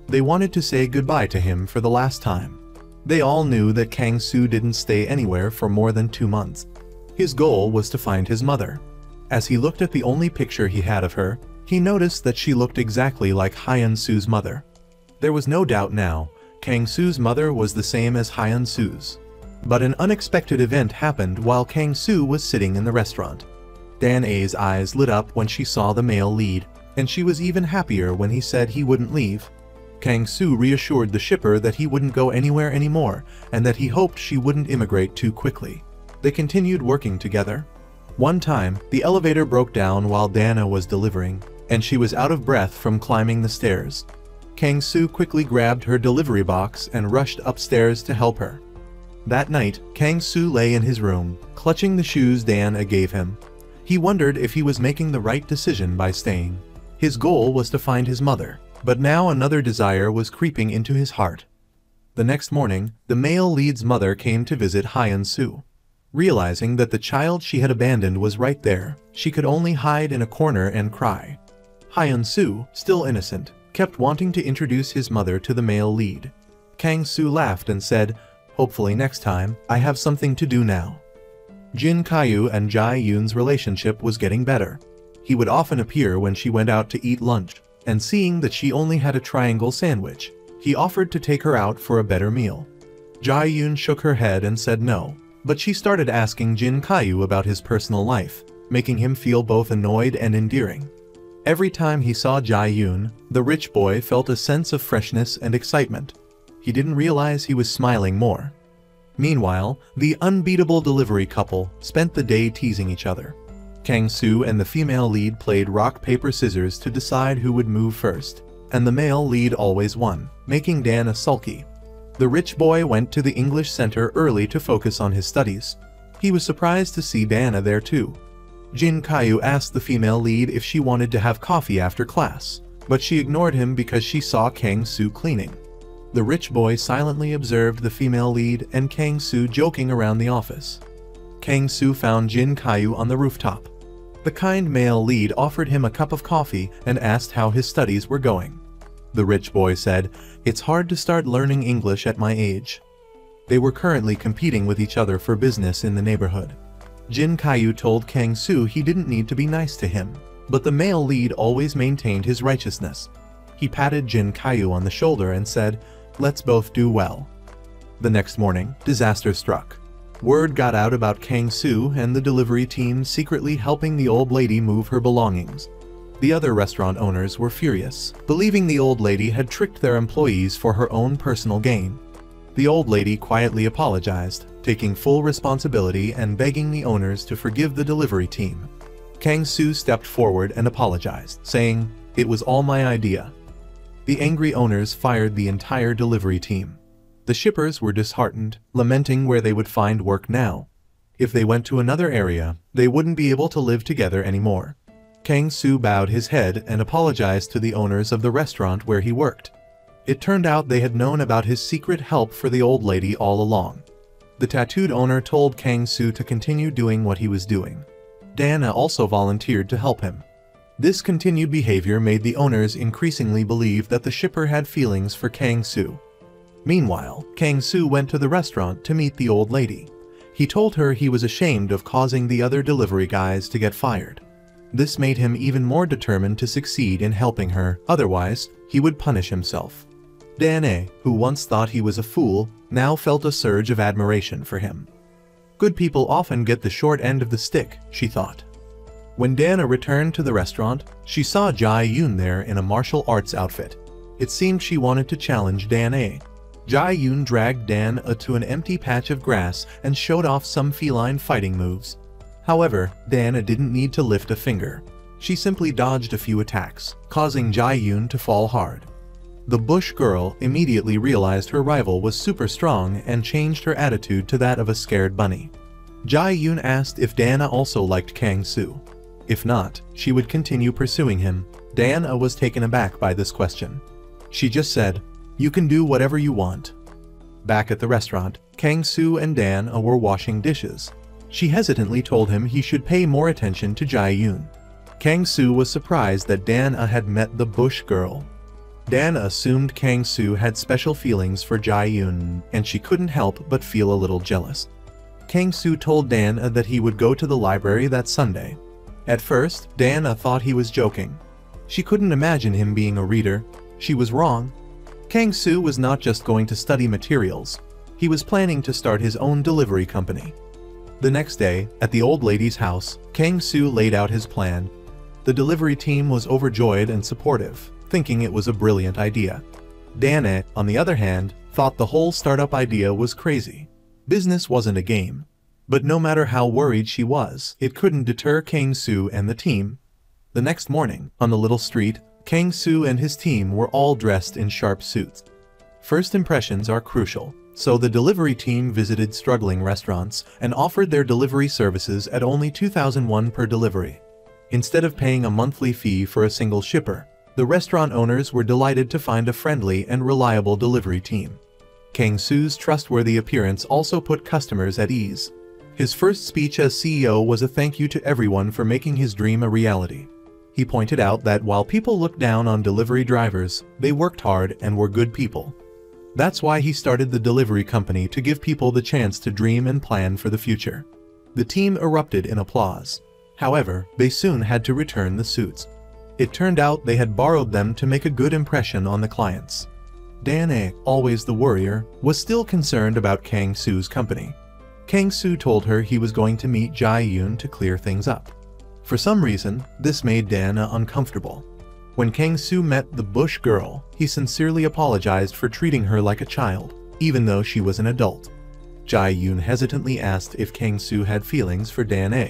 Speaker 1: They wanted to say goodbye to him for the last time. They all knew that Kang Su didn't stay anywhere for more than 2 months. His goal was to find his mother. As he looked at the only picture he had of her, he noticed that she looked exactly like Hyun Su's mother. There was no doubt now, Kang Su's mother was the same as Hyun Su's. But an unexpected event happened while Kang Su was sitting in the restaurant. Dan A's eyes lit up when she saw the male lead, and she was even happier when he said he wouldn't leave. Kang Su reassured the shipper that he wouldn't go anywhere anymore, and that he hoped she wouldn't immigrate too quickly. They continued working together. One time, the elevator broke down while Dana was delivering, and she was out of breath from climbing the stairs. Kang Su quickly grabbed her delivery box and rushed upstairs to help her. That night, Kang Su lay in his room, clutching the shoes Dana gave him. He wondered if he was making the right decision by staying. His goal was to find his mother, but now another desire was creeping into his heart. The next morning, the male lead's mother came to visit Hyun Su. Realizing that the child she had abandoned was right there, she could only hide in a corner and cry. Hyun Su, still innocent, kept wanting to introduce his mother to the male lead. Kang Su laughed and said, "Hopefully next time, I have something to do now." Jin Kaiyu and Jae Yoon's relationship was getting better. He would often appear when she went out to eat lunch, and seeing that she only had a triangle sandwich, he offered to take her out for a better meal. Jae Yoon shook her head and said no, but she started asking Jin Kaiyu about his personal life, making him feel both annoyed and endearing. Every time he saw Jae Yoon, the rich boy felt a sense of freshness and excitement. He didn't realize he was smiling more. Meanwhile, the unbeatable delivery couple spent the day teasing each other. Kang Su and the female lead played rock paper scissors to decide who would move first, and the male lead always won, making Dana sulky. The rich boy went to the English center early to focus on his studies. He was surprised to see Dana there too. Jin Kaiyu asked the female lead if she wanted to have coffee after class, but she ignored him because she saw Kang Soo cleaning. The rich boy silently observed the female lead and Kang Soo joking around the office. Kang Soo found Jin Kaiyu on the rooftop. The kind male lead offered him a cup of coffee and asked how his studies were going. The rich boy said, "It's hard to start learning English at my age." They were currently competing with each other for business in the neighborhood. Jin Kaiyu told Kang Soo he didn't need to be nice to him, but the male lead always maintained his righteousness. He patted Jin Kaiyu on the shoulder and said, "Let's both do well." The next morning, disaster struck. Word got out about Kang Soo and the delivery team secretly helping the old lady move her belongings. The other restaurant owners were furious, believing the old lady had tricked their employees for her own personal gain. The old lady quietly apologized, taking full responsibility and begging the owners to forgive the delivery team. Kang Soo stepped forward and apologized, saying, "It was all my idea." The angry owners fired the entire delivery team. The shippers were disheartened, lamenting where they would find work now. If they went to another area, they wouldn't be able to live together anymore. Kang Soo bowed his head and apologized to the owners of the restaurant where he worked. It turned out they had known about his secret help for the old lady all along. The tattooed owner told Kang Soo to continue doing what he was doing. Dana also volunteered to help him. This continued behavior made the owners increasingly believe that the shipper had feelings for Kang Soo. Meanwhile, Kang Soo went to the restaurant to meet the old lady. He told her he was ashamed of causing the other delivery guys to get fired. This made him even more determined to succeed in helping her, otherwise, he would punish himself. Dana, who once thought he was a fool, now felt a surge of admiration for him. Good people often get the short end of the stick, she thought. When Dana returned to the restaurant, she saw Jae-yoon there in a martial arts outfit. It seemed she wanted to challenge Dana. Jae-yoon dragged Dana to an empty patch of grass and showed off some feline fighting moves. However, Dana didn't need to lift a finger. She simply dodged a few attacks, causing Jae-yoon to fall hard. The bush girl immediately realized her rival was super strong and changed her attitude to that of a scared bunny. Jae-yoon asked if Dana also liked Kang Soo. If not, she would continue pursuing him. Dana was taken aback by this question. She just said, "You can do whatever you want." Back at the restaurant, Kang Soo and Dana were washing dishes. She hesitantly told him he should pay more attention to Jae-yoon. Kang Soo was surprised that Dana had met the bush girl. Dana assumed Kang Soo had special feelings for Jae-yoon, and she couldn't help but feel a little jealous. Kang Soo told Dana that he would go to the library that Sunday. At first, Dana thought he was joking. She couldn't imagine him being a reader. She was wrong. Kang Soo was not just going to study materials. He was planning to start his own delivery company. The next day, at the old lady's house, Kang Soo laid out his plan. The delivery team was overjoyed and supportive, thinking it was a brilliant idea. Dana, on the other hand, thought the whole startup idea was crazy. Business wasn't a game. But no matter how worried she was, it couldn't deter Kang Soo and the team. The next morning, on the little street, Kang Soo and his team were all dressed in sharp suits. First impressions are crucial, so the delivery team visited struggling restaurants and offered their delivery services at only 2,001 per delivery. Instead of paying a monthly fee for a single shipper, the restaurant owners were delighted to find a friendly and reliable delivery team. Kang Soo's trustworthy appearance also put customers at ease. His first speech as CEO was a thank you to everyone for making his dream a reality. He pointed out that while people looked down on delivery drivers, they worked hard and were good people. That's why he started the delivery company, to give people the chance to dream and plan for the future. The team erupted in applause. However, they soon had to return the suits. It turned out they had borrowed them to make a good impression on the clients. Dana, always the worrier, was still concerned about Kang Soo's company. Kang Soo told her he was going to meet Jae-yoon to clear things up. For some reason, this made Dana uncomfortable. When Kang Soo met the bush girl, he sincerely apologized for treating her like a child, even though she was an adult. Jae-yoon hesitantly asked if Kang Soo had feelings for Dana.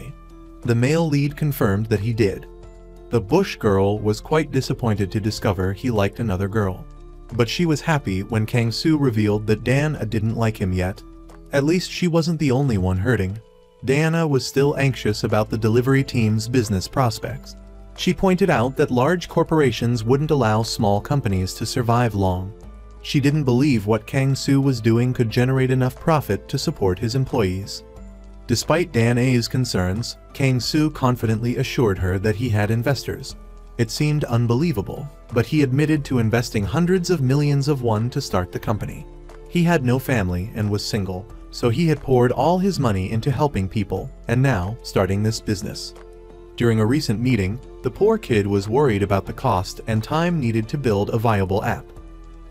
Speaker 1: The male lead confirmed that he did. The bush girl was quite disappointed to discover he liked another girl. But she was happy when Kang Soo revealed that Dana didn't like him yet. At least she wasn't the only one hurting. Diana was still anxious about the delivery team's business prospects. She pointed out that large corporations wouldn't allow small companies to survive long. She didn't believe what Kang Soo was doing could generate enough profit to support his employees. Despite Diana's concerns, Kang Soo confidently assured her that he had investors. It seemed unbelievable, but he admitted to investing hundreds of millions of won to start the company. He had no family and was single, so he had poured all his money into helping people, and now starting this business. During a recent meeting, the poor kid was worried about the cost and time needed to build a viable app.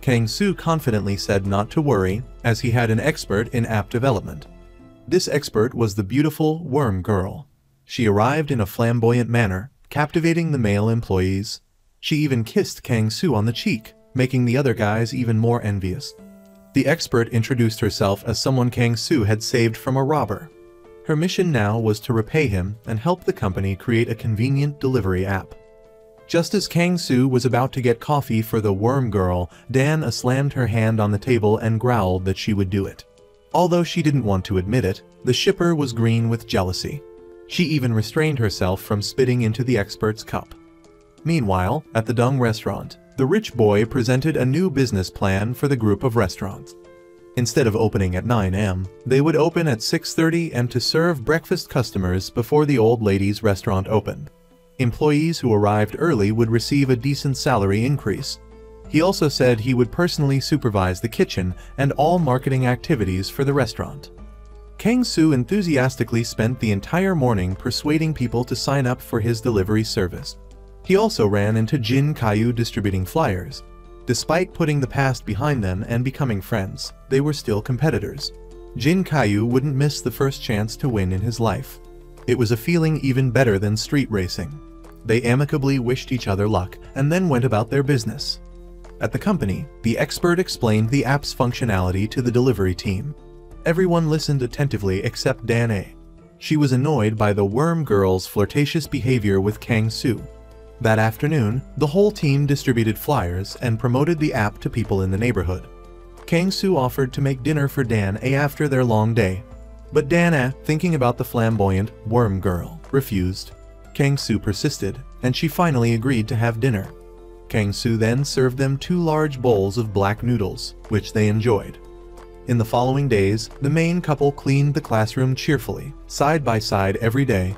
Speaker 1: Kang Soo confidently said not to worry, as he had an expert in app development. This expert was the beautiful Worm Girl. She arrived in a flamboyant manner, captivating the male employees. She even kissed Kang Soo on the cheek, making the other guys even more envious. The expert introduced herself as someone Kang Soo had saved from a robber. Her mission now was to repay him and help the company create a convenient delivery app. Just as Kang Soo was about to get coffee for the Worm Girl, Diana slammed her hand on the table and growled that she would do it. Although she didn't want to admit it, the shipper was green with jealousy. She even restrained herself from spitting into the expert's cup. Meanwhile, at the Dung restaurant, the rich boy presented a new business plan for the group of restaurants. Instead of opening at 9 a.m., they would open at 6:30 a.m. to serve breakfast customers before the old lady's restaurant opened. Employees who arrived early would receive a decent salary increase. He also said he would personally supervise the kitchen and all marketing activities for the restaurant. Kang Soo enthusiastically spent the entire morning persuading people to sign up for his delivery service. He also ran into Jin Kyu distributing flyers. Despite putting the past behind them and becoming friends, they were still competitors. Jin Kyu wouldn't miss the first chance to win in his life. It was a feeling even better than street racing. They amicably wished each other luck and then went about their business. At the company, the expert explained the app's functionality to the delivery team. Everyone listened attentively except Diana. She was annoyed by the Worm Girl's flirtatious behavior with Kang Soo. That afternoon, the whole team distributed flyers and promoted the app to people in the neighborhood. Kang Soo offered to make dinner for Diana after their long day. But Diana, thinking about the flamboyant Worm Girl, refused. Kang Soo persisted, and she finally agreed to have dinner. Kang Soo then served them 2 large bowls of black noodles, which they enjoyed. In the following days, the main couple cleaned the classroom cheerfully, side by side every day.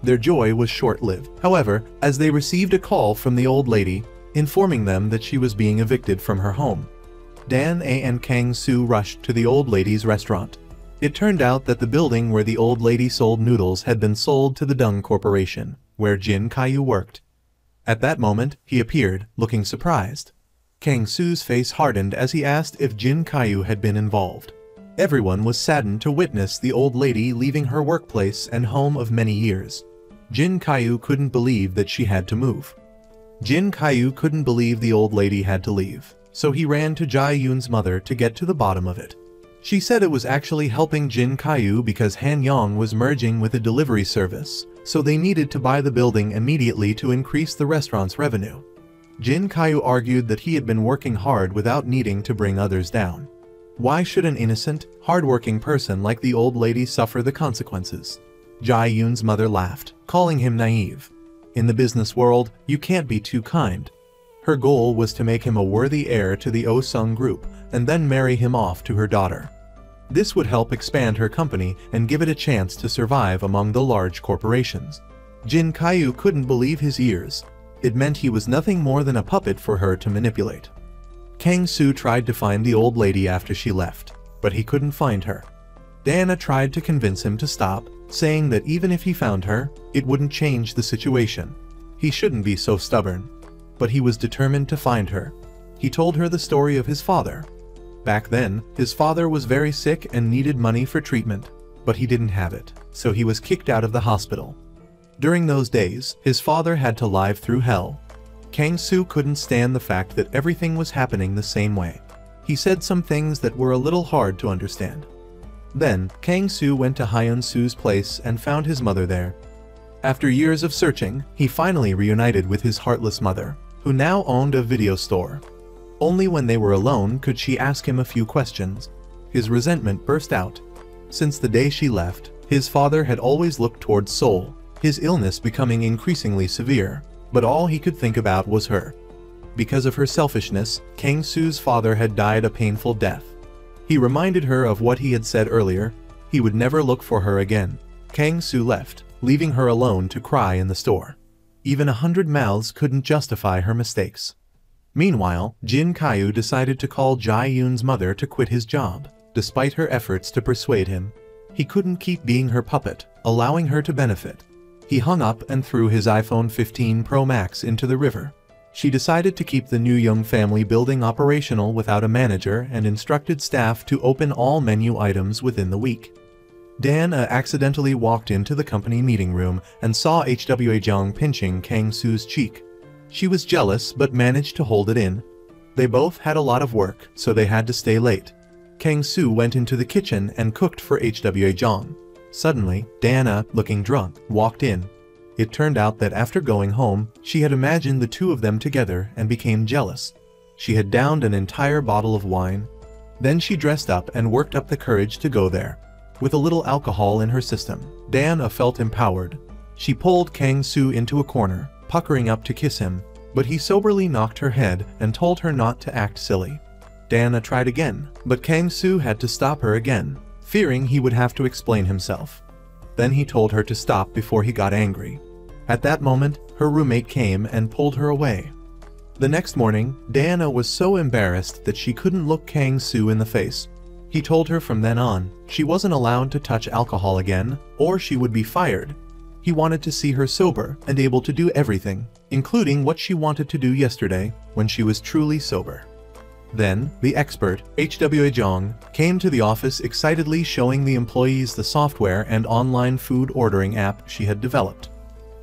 Speaker 1: Their joy was short-lived, however, as they received a call from the old lady, informing them that she was being evicted from her home. Diana and Kang Soo rushed to the old lady's restaurant. It turned out that the building where the old lady sold noodles had been sold to the Dung Corporation, where Jin Kyu worked. At that moment, he appeared, looking surprised. Kang Soo's face hardened as he asked if Jin Kyu had been involved. Everyone was saddened to witness the old lady leaving her workplace and home of many years. Jin Kyu couldn't believe that she had to move. Jin Kyu couldn't believe the old lady had to leave, so he ran to Jae Yoon's mother to get to the bottom of it. She said it was actually helping Jin Kyu because Han Yong was merging with a delivery service, so they needed to buy the building immediately to increase the restaurant's revenue. Jin Kyu argued that he had been working hard without needing to bring others down. Why should an innocent, hardworking person like the old lady suffer the consequences? Jae Yoon's mother laughed, calling him naive. In the business world, you can't be too kind. Her goal was to make him a worthy heir to the Oh-sung group and then marry him off to her daughter. This would help expand her company and give it a chance to survive among the large corporations. Jin Kyu couldn't believe his ears. It meant he was nothing more than a puppet for her to manipulate. Kang Soo tried to find the old lady after she left, but he couldn't find her. Diana tried to convince him to stop, saying that even if he found her, it wouldn't change the situation. He shouldn't be so stubborn. But he was determined to find her. He told her the story of his father. Back then, his father was very sick and needed money for treatment, but he didn't have it, so he was kicked out of the hospital. During those days, his father had to live through hell. Kang Soo couldn't stand the fact that everything was happening the same way. He said some things that were a little hard to understand. Then, Kang Soo went to Hyun Soo's place and found his mother there. After years of searching, he finally reunited with his heartless mother, who now owned a video store. Only when they were alone could she ask him a few questions. His resentment burst out. Since the day she left, His father had always looked towards Seoul, his illness becoming increasingly severe, but all he could think about was her. Because of her selfishness, Kang Soo's father had died a painful death. He reminded her of what he had said earlier, he would never look for her again. Kang Soo left, leaving her alone to cry in the store. Even 100 mouths couldn't justify her mistakes. Meanwhile, Jin Kyu decided to call Jae-yoon's mother to quit his job. Despite her efforts to persuade him, he couldn't keep being her puppet, allowing her to benefit. He hung up and threw his iPhone 15 Pro Max into the river. She decided to keep the new Young family building operational without a manager and instructed staff to open all menu items within the week. Dan-a accidentally walked into the company meeting room and saw Hwa Jung pinching Kang Soo's cheek. She was jealous but managed to hold it in. They both had a lot of work, so they had to stay late. Kang Soo went into the kitchen and cooked for Hwa Jung. Suddenly, Dan-a, looking drunk, walked in. It turned out that after going home, she had imagined the two of them together and became jealous. She had downed an entire bottle of wine. Then she dressed up and worked up the courage to go there. With a little alcohol in her system, Dan-a felt empowered. She pulled Kang Soo into a corner, puckering up to kiss him, but he soberly knocked her head and told her not to act silly. Dan-a tried again, but Kang Soo had to stop her again, fearing he would have to explain himself. Then he told her to stop before he got angry. At that moment, her roommate came and pulled her away. The next morning, Dan-a was so embarrassed that she couldn't look Kang Soo in the face. He told her from then on, she wasn't allowed to touch alcohol again, or she would be fired. He wanted to see her sober and able to do everything, including what she wanted to do yesterday, when she was truly sober. Then, the expert, Hwa Jung, came to the office excitedly showing the employees the software and online food ordering app she had developed.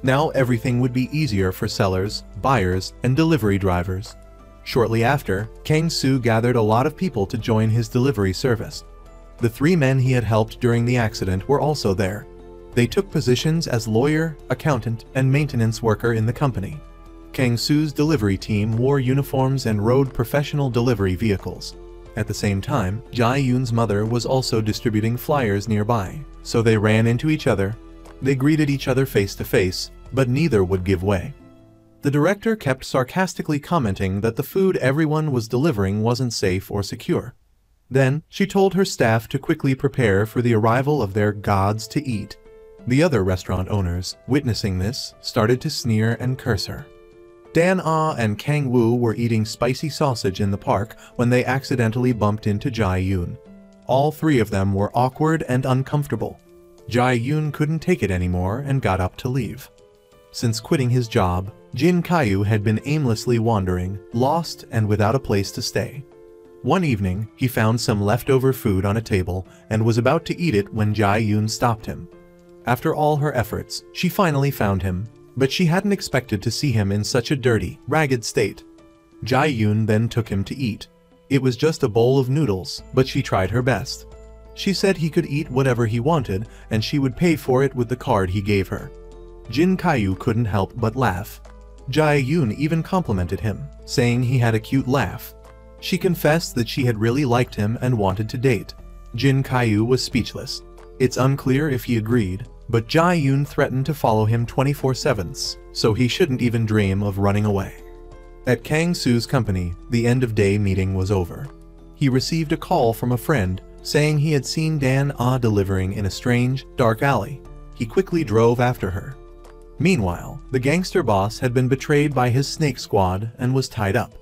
Speaker 1: Now everything would be easier for sellers, buyers, and delivery drivers. Shortly after, Kang Soo gathered a lot of people to join his delivery service. The 3 men he had helped during the accident were also there. They took positions as lawyer, accountant, and maintenance worker in the company. Kang Soo's delivery team wore uniforms and rode professional delivery vehicles. At the same time, Jae-yoon's mother was also distributing flyers nearby, so they ran into each other. They greeted each other face to face, but neither would give way. The director kept sarcastically commenting that the food everyone was delivering wasn't safe or secure. Then, she told her staff to quickly prepare for the arrival of their gods to eat. The other restaurant owners, witnessing this, started to sneer and curse her. Dan-a and Kang Woo were eating spicy sausage in the park when they accidentally bumped into Jae-yoon. All 3 of them were awkward and uncomfortable. Jae-yoon couldn't take it anymore and got up to leave. Since quitting his job, Jin Kyu had been aimlessly wandering, lost and without a place to stay. One evening, he found some leftover food on a table and was about to eat it when Jae-yoon stopped him. After all her efforts, she finally found him, but she hadn't expected to see him in such a dirty, ragged state. Jae-yoon then took him to eat. It was just a bowl of noodles, but she tried her best. She said he could eat whatever he wanted and she would pay for it with the card he gave her. Jin Kyu couldn't help but laugh. Jae-yoon even complimented him, saying he had a cute laugh. She confessed that she had really liked him and wanted to date. Jin Kyu was speechless. It's unclear if he agreed, but Jae-yoon threatened to follow him 24/7, so he shouldn't even dream of running away. At Kang Soo's company, the end-of-day meeting was over. He received a call from a friend, saying he had seen Dan-a delivering in a strange, dark alley. He quickly drove after her. Meanwhile, the gangster boss had been betrayed by his snake squad and was tied up.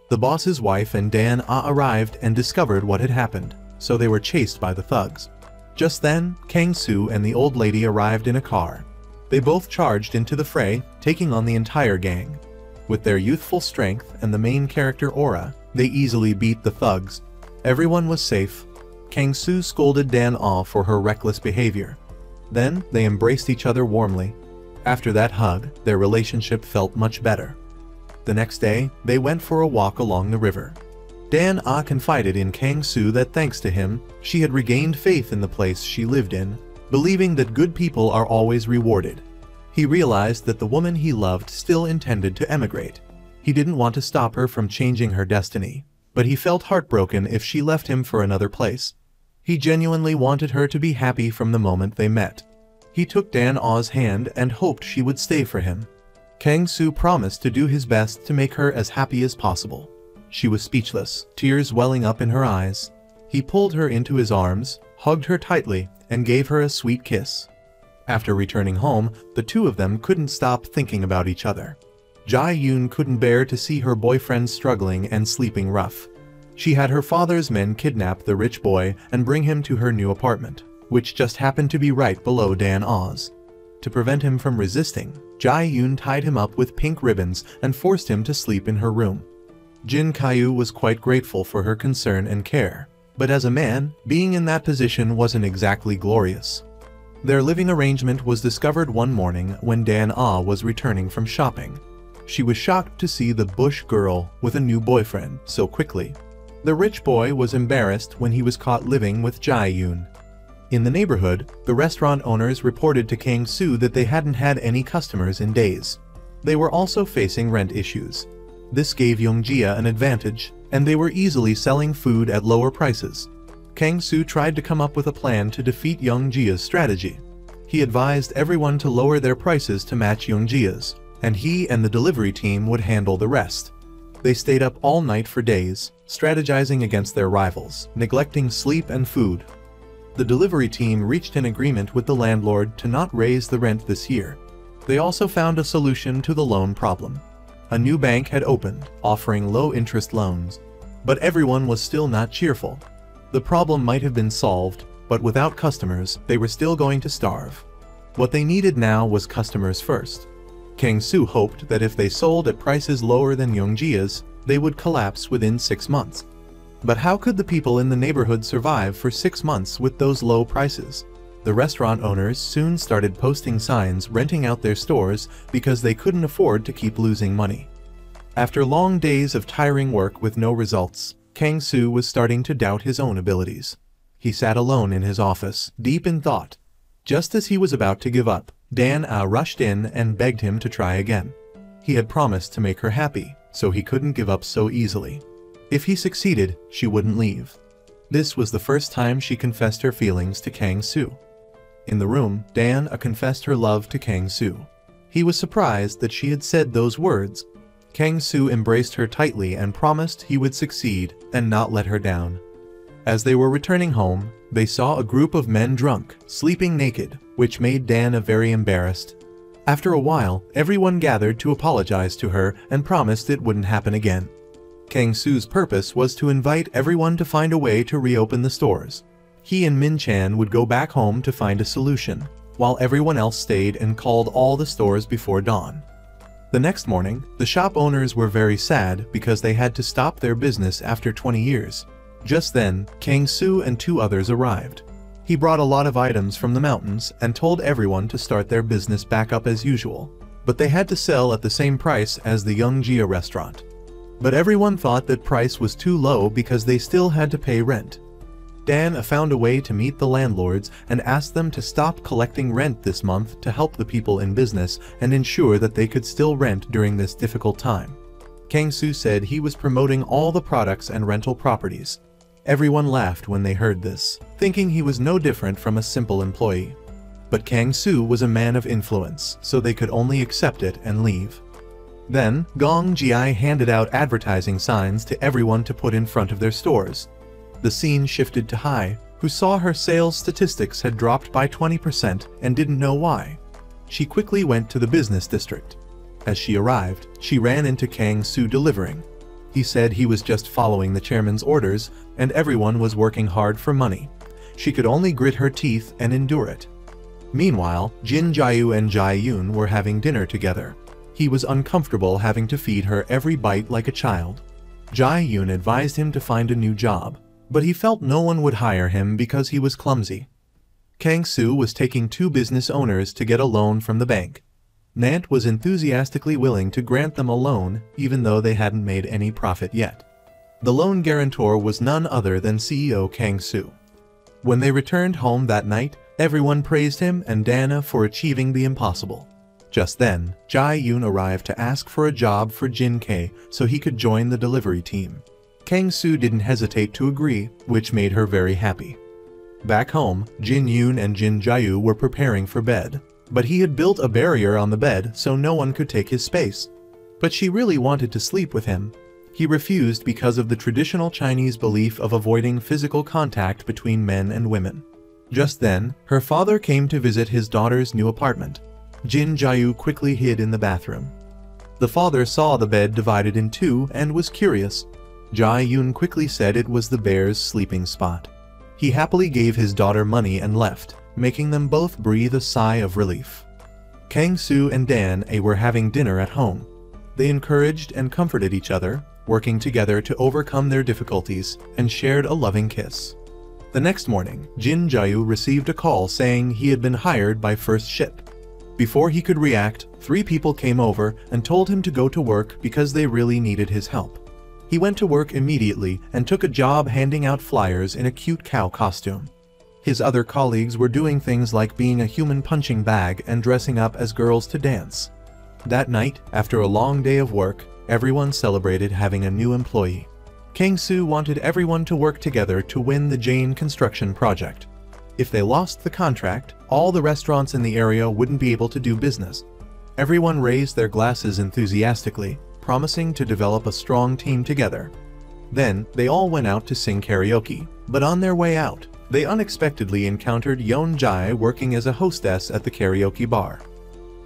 Speaker 1: The boss's wife and Dan-a arrived and discovered what had happened, so they were chased by the thugs. Just then, Kang Soo and the old lady arrived in a car. They both charged into the fray, taking on the entire gang. With their youthful strength and the main character aura, they easily beat the thugs. Everyone was safe. Kang Soo scolded Dan-a for her reckless behavior. Then, they embraced each other warmly. After that hug, their relationship felt much better. The next day, they went for a walk along the river. Dan-a confided in Kang Soo that thanks to him, she had regained faith in the place she lived in, believing that good people are always rewarded. He realized that the woman he loved still intended to emigrate. He didn't want to stop her from changing her destiny, but he felt heartbroken if she left him for another place. He genuinely wanted her to be happy from the moment they met. He took Dan Ah's hand and hoped she would stay for him. Kang Soo promised to do his best to make her as happy as possible. She was speechless, tears welling up in her eyes. He pulled her into his arms, hugged her tightly, and gave her a sweet kiss. After returning home, the two of them couldn't stop thinking about each other. Jae-yoon couldn't bear to see her boyfriend struggling and sleeping rough. She had her father's men kidnap the rich boy and bring him to her new apartment, which just happened to be right below Dan Ah's. To prevent him from resisting, Jae-yoon tied him up with pink ribbons and forced him to sleep in her room. Jin Kyu was quite grateful for her concern and care, but as a man, being in that position wasn't exactly glorious. Their living arrangement was discovered one morning when Dan Ah was returning from shopping. She was shocked to see the bush girl with a new boyfriend so quickly. The rich boy was embarrassed when he was caught living with Jae-yoon. In the neighborhood, the restaurant owners reported to Kang Soo that they hadn't had any customers in days. They were also facing rent issues. This gave Yoongjia an advantage, and they were easily selling food at lower prices. Kang Soo tried to come up with a plan to defeat Yoongjia's strategy. He advised everyone to lower their prices to match Yoongjia's, and he and the delivery team would handle the rest. They stayed up all night for days, strategizing against their rivals, neglecting sleep and food. The delivery team reached an agreement with the landlord to not raise the rent this year. They also found a solution to the loan problem. A new bank had opened, offering low-interest loans. But everyone was still not cheerful. The problem might have been solved, but without customers, they were still going to starve. What they needed now was customers first. Kang Soo hoped that if they sold at prices lower than Yoongjia's, they would collapse within 6 months. But how could the people in the neighborhood survive for 6 months with those low prices? The restaurant owners soon started posting signs renting out their stores because they couldn't afford to keep losing money. After long days of tiring work with no results, Kang Soo was starting to doubt his own abilities. He sat alone in his office, deep in thought. Just as he was about to give up, Dan Ah rushed in and begged him to try again. He had promised to make her happy, so he couldn't give up so easily. If he succeeded, she wouldn't leave. This was the first time she confessed her feelings to Kang Soo. In the room, Dan Ah confessed her love to Kang Soo. He was surprised that she had said those words. Kang Soo embraced her tightly and promised he would succeed and not let her down. As they were returning home, they saw a group of men drunk, sleeping naked, which made Dan Ah very embarrassed. After a while, everyone gathered to apologize to her and promised it wouldn't happen again. Kang Soo's purpose was to invite everyone to find a way to reopen the stores. He and Min Chan would go back home to find a solution, while everyone else stayed and called all the stores before dawn. The next morning, the shop owners were very sad because they had to stop their business after 20 years. Just then, Kang Soo and 2 others arrived. He brought a lot of items from the mountains and told everyone to start their business back up as usual, but they had to sell at the same price as the Yoongjia restaurant. But everyone thought that price was too low because they still had to pay rent. Dan Ah found a way to meet the landlords and asked them to stop collecting rent this month to help the people in business and ensure that they could still rent during this difficult time. Kang Soo said he was promoting all the products and rental properties. Everyone laughed when they heard this, thinking he was no different from a simple employee. But Kang Soo was a man of influence, so they could only accept it and leave. Then, Gong Ji handed out advertising signs to everyone to put in front of their stores. The scene shifted to Hai, who saw her sales statistics had dropped by 20% and didn't know why. She quickly went to the business district. As she arrived, she ran into Kang Soo delivering. He said he was just following the chairman's orders, and everyone was working hard for money. She could only grit her teeth and endure it. Meanwhile, Jin Jae-yu and Jae-yoon were having dinner together. He was uncomfortable having to feed her every bite like a child. Jae-yoon advised him to find a new job, but he felt no one would hire him because he was clumsy. Kang Soo was taking 2 business owners to get a loan from the bank. Nant was enthusiastically willing to grant them a loan even though they hadn't made any profit yet. The loan guarantor was none other than CEO Kang Soo. When they returned home that night, everyone praised him and Dan Ah for achieving the impossible. Just then, Jae-yoon arrived to ask for a job for Jin K so he could join the delivery team. Kang Soo didn't hesitate to agree, which made her very happy. Back home, Jin Yoon and Jin Jayu were preparing for bed. But he had built a barrier on the bed so no one could take his space. But she really wanted to sleep with him. He refused because of the traditional Chinese belief of avoiding physical contact between men and women. Just then, her father came to visit his daughter's new apartment. Jin Jayu quickly hid in the bathroom. The father saw the bed divided in two and was curious. Jai Yoon quickly said it was the bear's sleeping spot. He happily gave his daughter money and left, making them both breathe a sigh of relief. Kang Soo and Dan A were having dinner at home. They encouraged and comforted each other, working together to overcome their difficulties, and shared a loving kiss. The next morning, Jin Jayu received a call saying he had been hired by First Ship. Before he could react, 3 people came over and told him to go to work because they really needed his help. He went to work immediately and took a job handing out flyers in a cute cow costume. His other colleagues were doing things like being a human punching bag and dressing up as girls to dance. That night, after a long day of work, everyone celebrated having a new employee. Kang Soo wanted everyone to work together to win the Jane construction project. If they lost the contract, all the restaurants in the area wouldn't be able to do business. Everyone raised their glasses enthusiastically, promising to develop a strong team together. Then, they all went out to sing karaoke, but on their way out, they unexpectedly encountered Yeon Jae working as a hostess at the karaoke bar.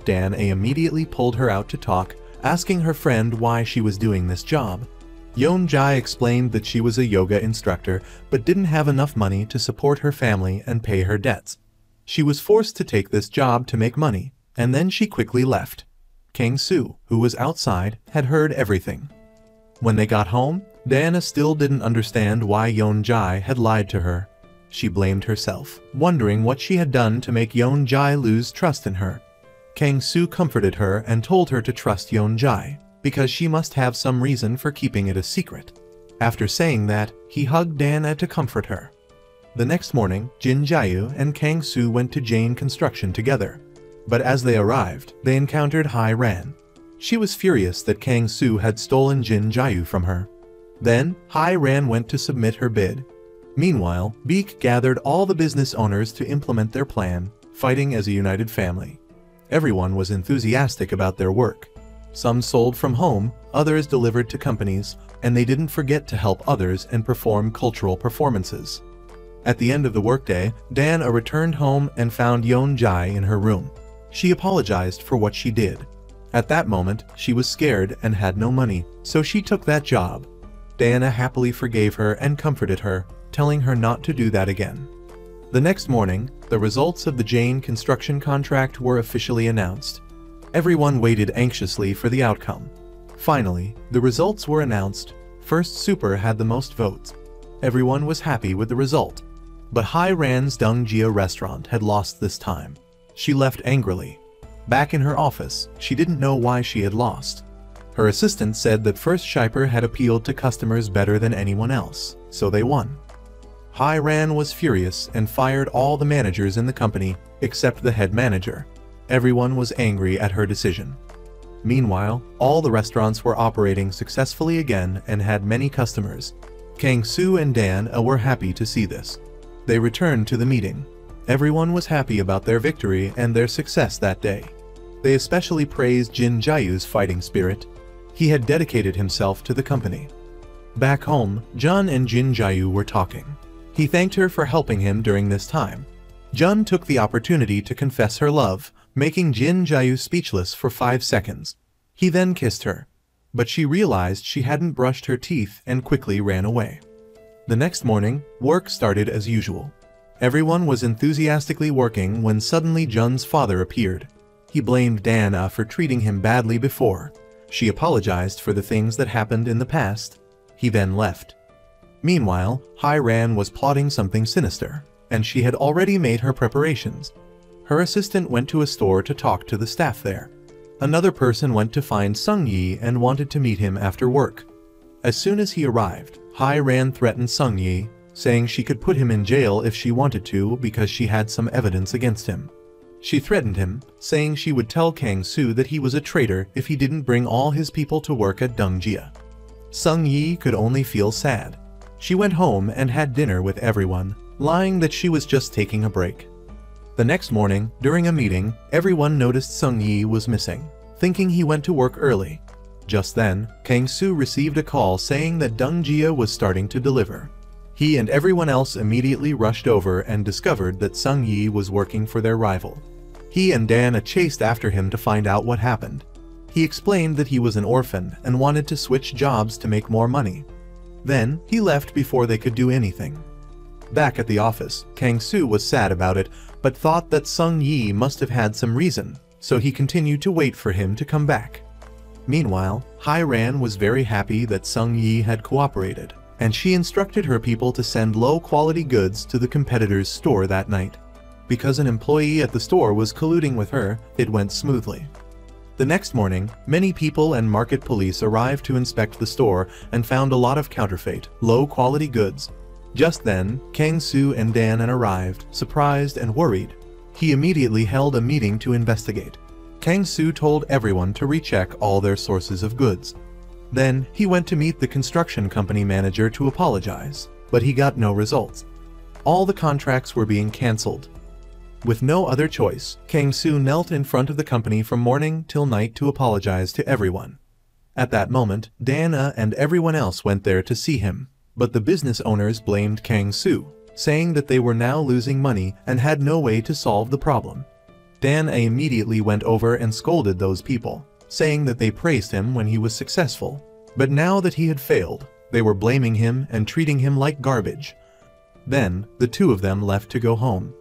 Speaker 1: Dan A immediately pulled her out to talk, asking her friend why she was doing this job. Yeon Jae explained that she was a yoga instructor but didn't have enough money to support her family and pay her debts. She was forced to take this job to make money, and then she quickly left. Kang Soo, who was outside, had heard everything. When they got home, Diana still didn't understand why Yeon Jae had lied to her. She blamed herself, wondering what she had done to make Yeon Jae lose trust in her. Kang Soo comforted her and told her to trust Yeon Jae, because she must have some reason for keeping it a secret. After saying that, he hugged Diana to comfort her. The next morning, Jin Jayu and Kang Soo went to Jane Construction together. But as they arrived, they encountered Hai Ran. She was furious that Kang Soo had stolen Jin Jayu from her. Then, Hai Ran went to submit her bid. Meanwhile, Beek gathered all the business owners to implement their plan, fighting as a united family. Everyone was enthusiastic about their work. Some sold from home, others delivered to companies, and they didn't forget to help others and perform cultural performances. At the end of the workday, Diana returned home and found Yeon Jae in her room. She apologized for what she did. At that moment, she was scared and had no money, so she took that job. Diana happily forgave her and comforted her, telling her not to do that again. The next morning, the results of the Jane construction contract were officially announced. Everyone waited anxiously for the outcome. Finally, the results were announced. First Super had the most votes. Everyone was happy with the result. But Hai Ran's Dongjia restaurant had lost this time. She left angrily. Back in her office, she didn't know why she had lost. Her assistant said that First Shiper had appealed to customers better than anyone else, so they won. Hai Ran was furious and fired all the managers in the company, except the head manager. Everyone was angry at her decision. Meanwhile, all the restaurants were operating successfully again and had many customers. Kang Soo and Dan were happy to see this. They returned to the meeting. Everyone was happy about their victory and their success that day. They especially praised Jin Jayu's fighting spirit. He had dedicated himself to the company. Back home, Jun and Jin Jayu were talking. He thanked her for helping him during this time. Jun took the opportunity to confess her love, making Jin Jayu speechless for 5 seconds. He then kissed her. But she realized she hadn't brushed her teeth and quickly ran away. The next morning, work started as usual. Everyone was enthusiastically working when suddenly Jun's father appeared. He blamed Diana for treating him badly before. She apologized for the things that happened in the past. He then left. Meanwhile, Hai Ran was plotting something sinister, and she had already made her preparations. Her assistant went to a store to talk to the staff there. Another person went to find Sung Yi and wanted to meet him after work. As soon as he arrived, Hai Ran threatened Sung Yi, saying she could put him in jail if she wanted to because she had some evidence against him. She threatened him, saying she would tell Kang Soo that he was a traitor if he didn't bring all his people to work at Dongjia. Sung Yi could only feel sad. She went home and had dinner with everyone, lying that she was just taking a break. The next morning, during a meeting, everyone noticed Sung Yi was missing, thinking he went to work early. Just then, Kang Soo received a call saying that Dong Jia was starting to deliver. He and everyone else immediately rushed over and discovered that Sung Yi was working for their rival. He and Dana chased after him to find out what happened. He explained that he was an orphan and wanted to switch jobs to make more money. Then, he left before they could do anything. Back at the office, Kang Soo was sad about it, but thought that Sung Yi must have had some reason, so he continued to wait for him to come back. Meanwhile, Hai Ran was very happy that Sung Yi had cooperated, and she instructed her people to send low-quality goods to the competitor's store that night. Because an employee at the store was colluding with her, it went smoothly. The next morning, many people and market police arrived to inspect the store and found a lot of counterfeit, low-quality goods. Just then, Kang Soo and Dan arrived, surprised and worried. He immediately held a meeting to investigate. Kang Soo told everyone to recheck all their sources of goods. Then, he went to meet the construction company manager to apologize, but he got no results. All the contracts were being cancelled. With no other choice, Kang Soo knelt in front of the company from morning till night to apologize to everyone. At that moment, Dana and everyone else went there to see him, but the business owners blamed Kang Soo, saying that they were now losing money and had no way to solve the problem. Dana immediately went over and scolded those people, saying that they praised him when he was successful, but now that he had failed, they were blaming him and treating him like garbage. Then, the two of them left to go home.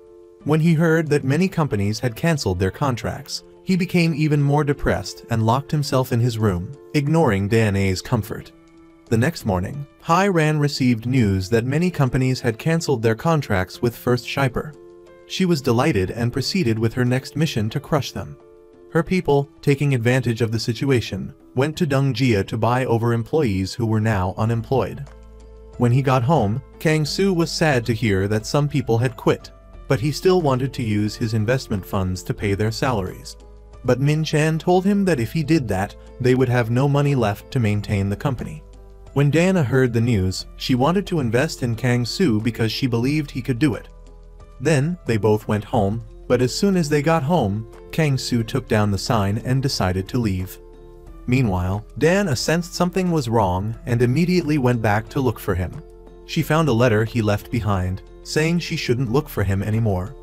Speaker 1: When he heard that many companies had cancelled their contracts, he became even more depressed and locked himself in his room, ignoring Dana's comfort. The next morning, Hai Ran received news that many companies had cancelled their contracts with First Shiper. She was delighted and proceeded with her next mission to crush them. Her people, taking advantage of the situation, went to Dong Jia to buy over employees who were now unemployed. When he got home, Kang Soo was sad to hear that some people had quit, but he still wanted to use his investment funds to pay their salaries. But Min Chan told him that if he did that, they would have no money left to maintain the company. When Dana heard the news, she wanted to invest in Kang Soo because she believed he could do it. Then, they both went home, but as soon as they got home, Kang Soo took down the sign and decided to leave. Meanwhile, Dana sensed something was wrong and immediately went back to look for him. She found a letter he left behind, saying she shouldn't look for him anymore.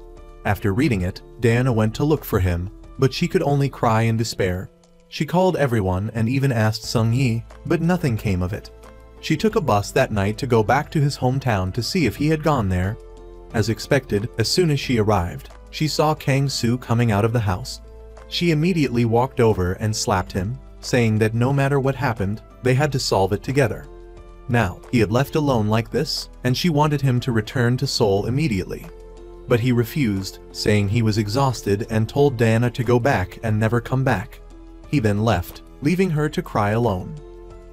Speaker 1: After reading it, Dana went to look for him, but she could only cry in despair. She called everyone and even asked Sung Yi, but nothing came of it. She took a bus that night to go back to his hometown to see if he had gone there. As expected, as soon as she arrived, she saw Kang Soo coming out of the house. She immediately walked over and slapped him, saying that no matter what happened, they had to solve it together. Now, he had left alone like this, and she wanted him to return to Seoul immediately. But he refused, saying he was exhausted and told Dana to go back and never come back. He then left, leaving her to cry alone.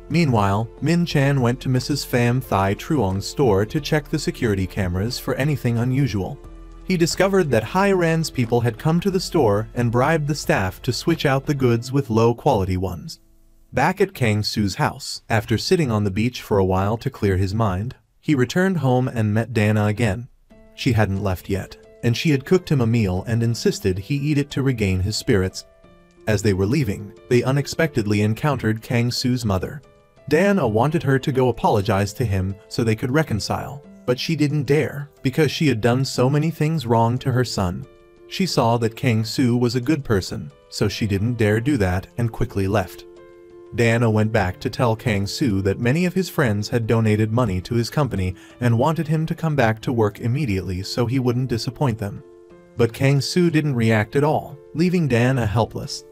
Speaker 1: Meanwhile, Min Chan went to Mrs. Pham Thai Truong's store to check the security cameras for anything unusual. He discovered that Hai Ran's people had come to the store and bribed the staff to switch out the goods with low-quality ones. Back at Kang Soo's house, after sitting on the beach for a while to clear his mind, he returned home and met Dana again. She hadn't left yet, and she had cooked him a meal and insisted he eat it to regain his spirits. As they were leaving, they unexpectedly encountered Kang Soo's mother. Dana wanted her to go apologize to him so they could reconcile, but she didn't dare, because she had done so many things wrong to her son. She saw that Kang Soo was a good person, so she didn't dare do that and quickly left. Dana went back to tell Kang Soo that many of his friends had donated money to his company and wanted him to come back to work immediately so he wouldn't disappoint them. But Kang Soo didn't react at all, leaving Dana helpless.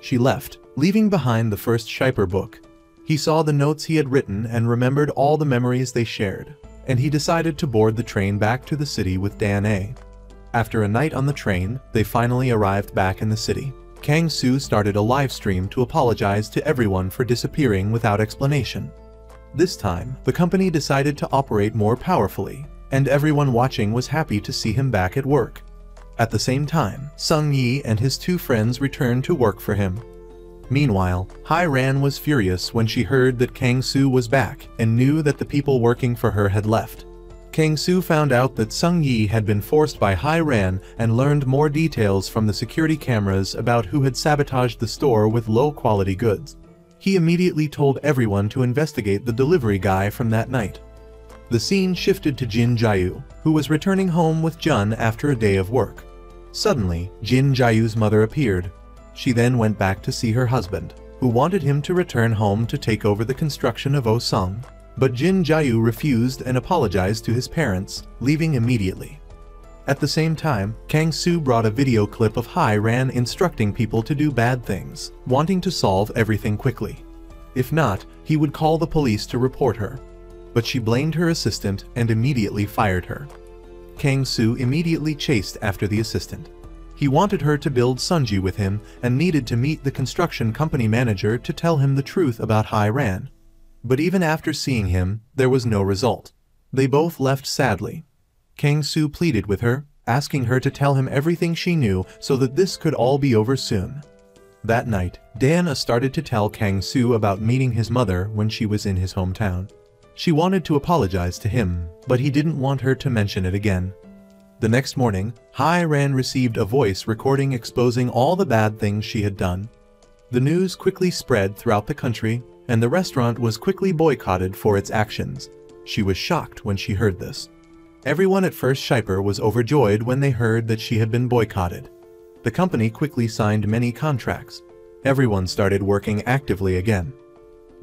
Speaker 1: She left, leaving behind the First Shiper book. He saw the notes he had written and remembered all the memories they shared, and he decided to board the train back to the city with Dana. After a night on the train, they finally arrived back in the city. Kang Soo started a live stream to apologize to everyone for disappearing without explanation. This time, the company decided to operate more powerfully, and everyone watching was happy to see him back at work. At the same time, Sung Yi and his two friends returned to work for him. Meanwhile, Hai Ran was furious when she heard that Kang Soo was back and knew that the people working for her had left. Kang Su found out that Sung Yi had been forced by Hai Ran and learned more details from the security cameras about who had sabotaged the store with low-quality goods. He immediately told everyone to investigate the delivery guy from that night. The scene shifted to Jin Jiayu, who was returning home with Jun after a day of work. Suddenly, Jin Jiayu's mother appeared. She then went back to see her husband, who wanted him to return home to take over the construction of Osung. But Jin Jiayu refused and apologized to his parents, leaving immediately. At the same time, Kang Su brought a video clip of Hai Ran instructing people to do bad things, wanting to solve everything quickly. If not, he would call the police to report her. But she blamed her assistant and immediately fired her. Kang Su immediately chased after the assistant. He wanted her to build Sunji with him and needed to meet the construction company manager to tell him the truth about Hai Ran. But even after seeing him, there was no result. They both left sadly. Kang Su pleaded with her, asking her to tell him everything she knew so that this could all be over soon. That night, Diana started to tell Kang Su about meeting his mother when she was in his hometown. She wanted to apologize to him, but he didn't want her to mention it again. The next morning, Hai Ran received a voice recording exposing all the bad things she had done. The news quickly spread throughout the country, and the restaurant was quickly boycotted for its actions. She was shocked when she heard this. Everyone at First Shiper was overjoyed when they heard that she had been boycotted. The company quickly signed many contracts. Everyone started working actively again.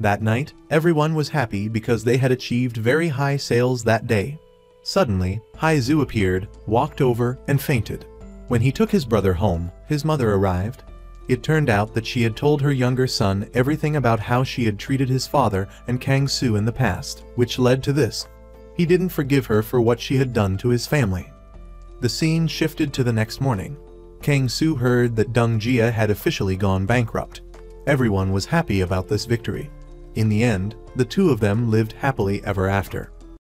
Speaker 1: That night, everyone was happy because they had achieved very high sales that day. Suddenly, Hai Zhu appeared, walked over, and fainted. When he took his brother home, his mother arrived. It turned out that she had told her younger son everything about how she had treated his father and Kang Su in the past, which led to this. He didn't forgive her for what she had done to his family. The scene shifted to the next morning. Kang Su heard that Deng Jia had officially gone bankrupt. Everyone was happy about this victory. In the end, the two of them lived happily ever after.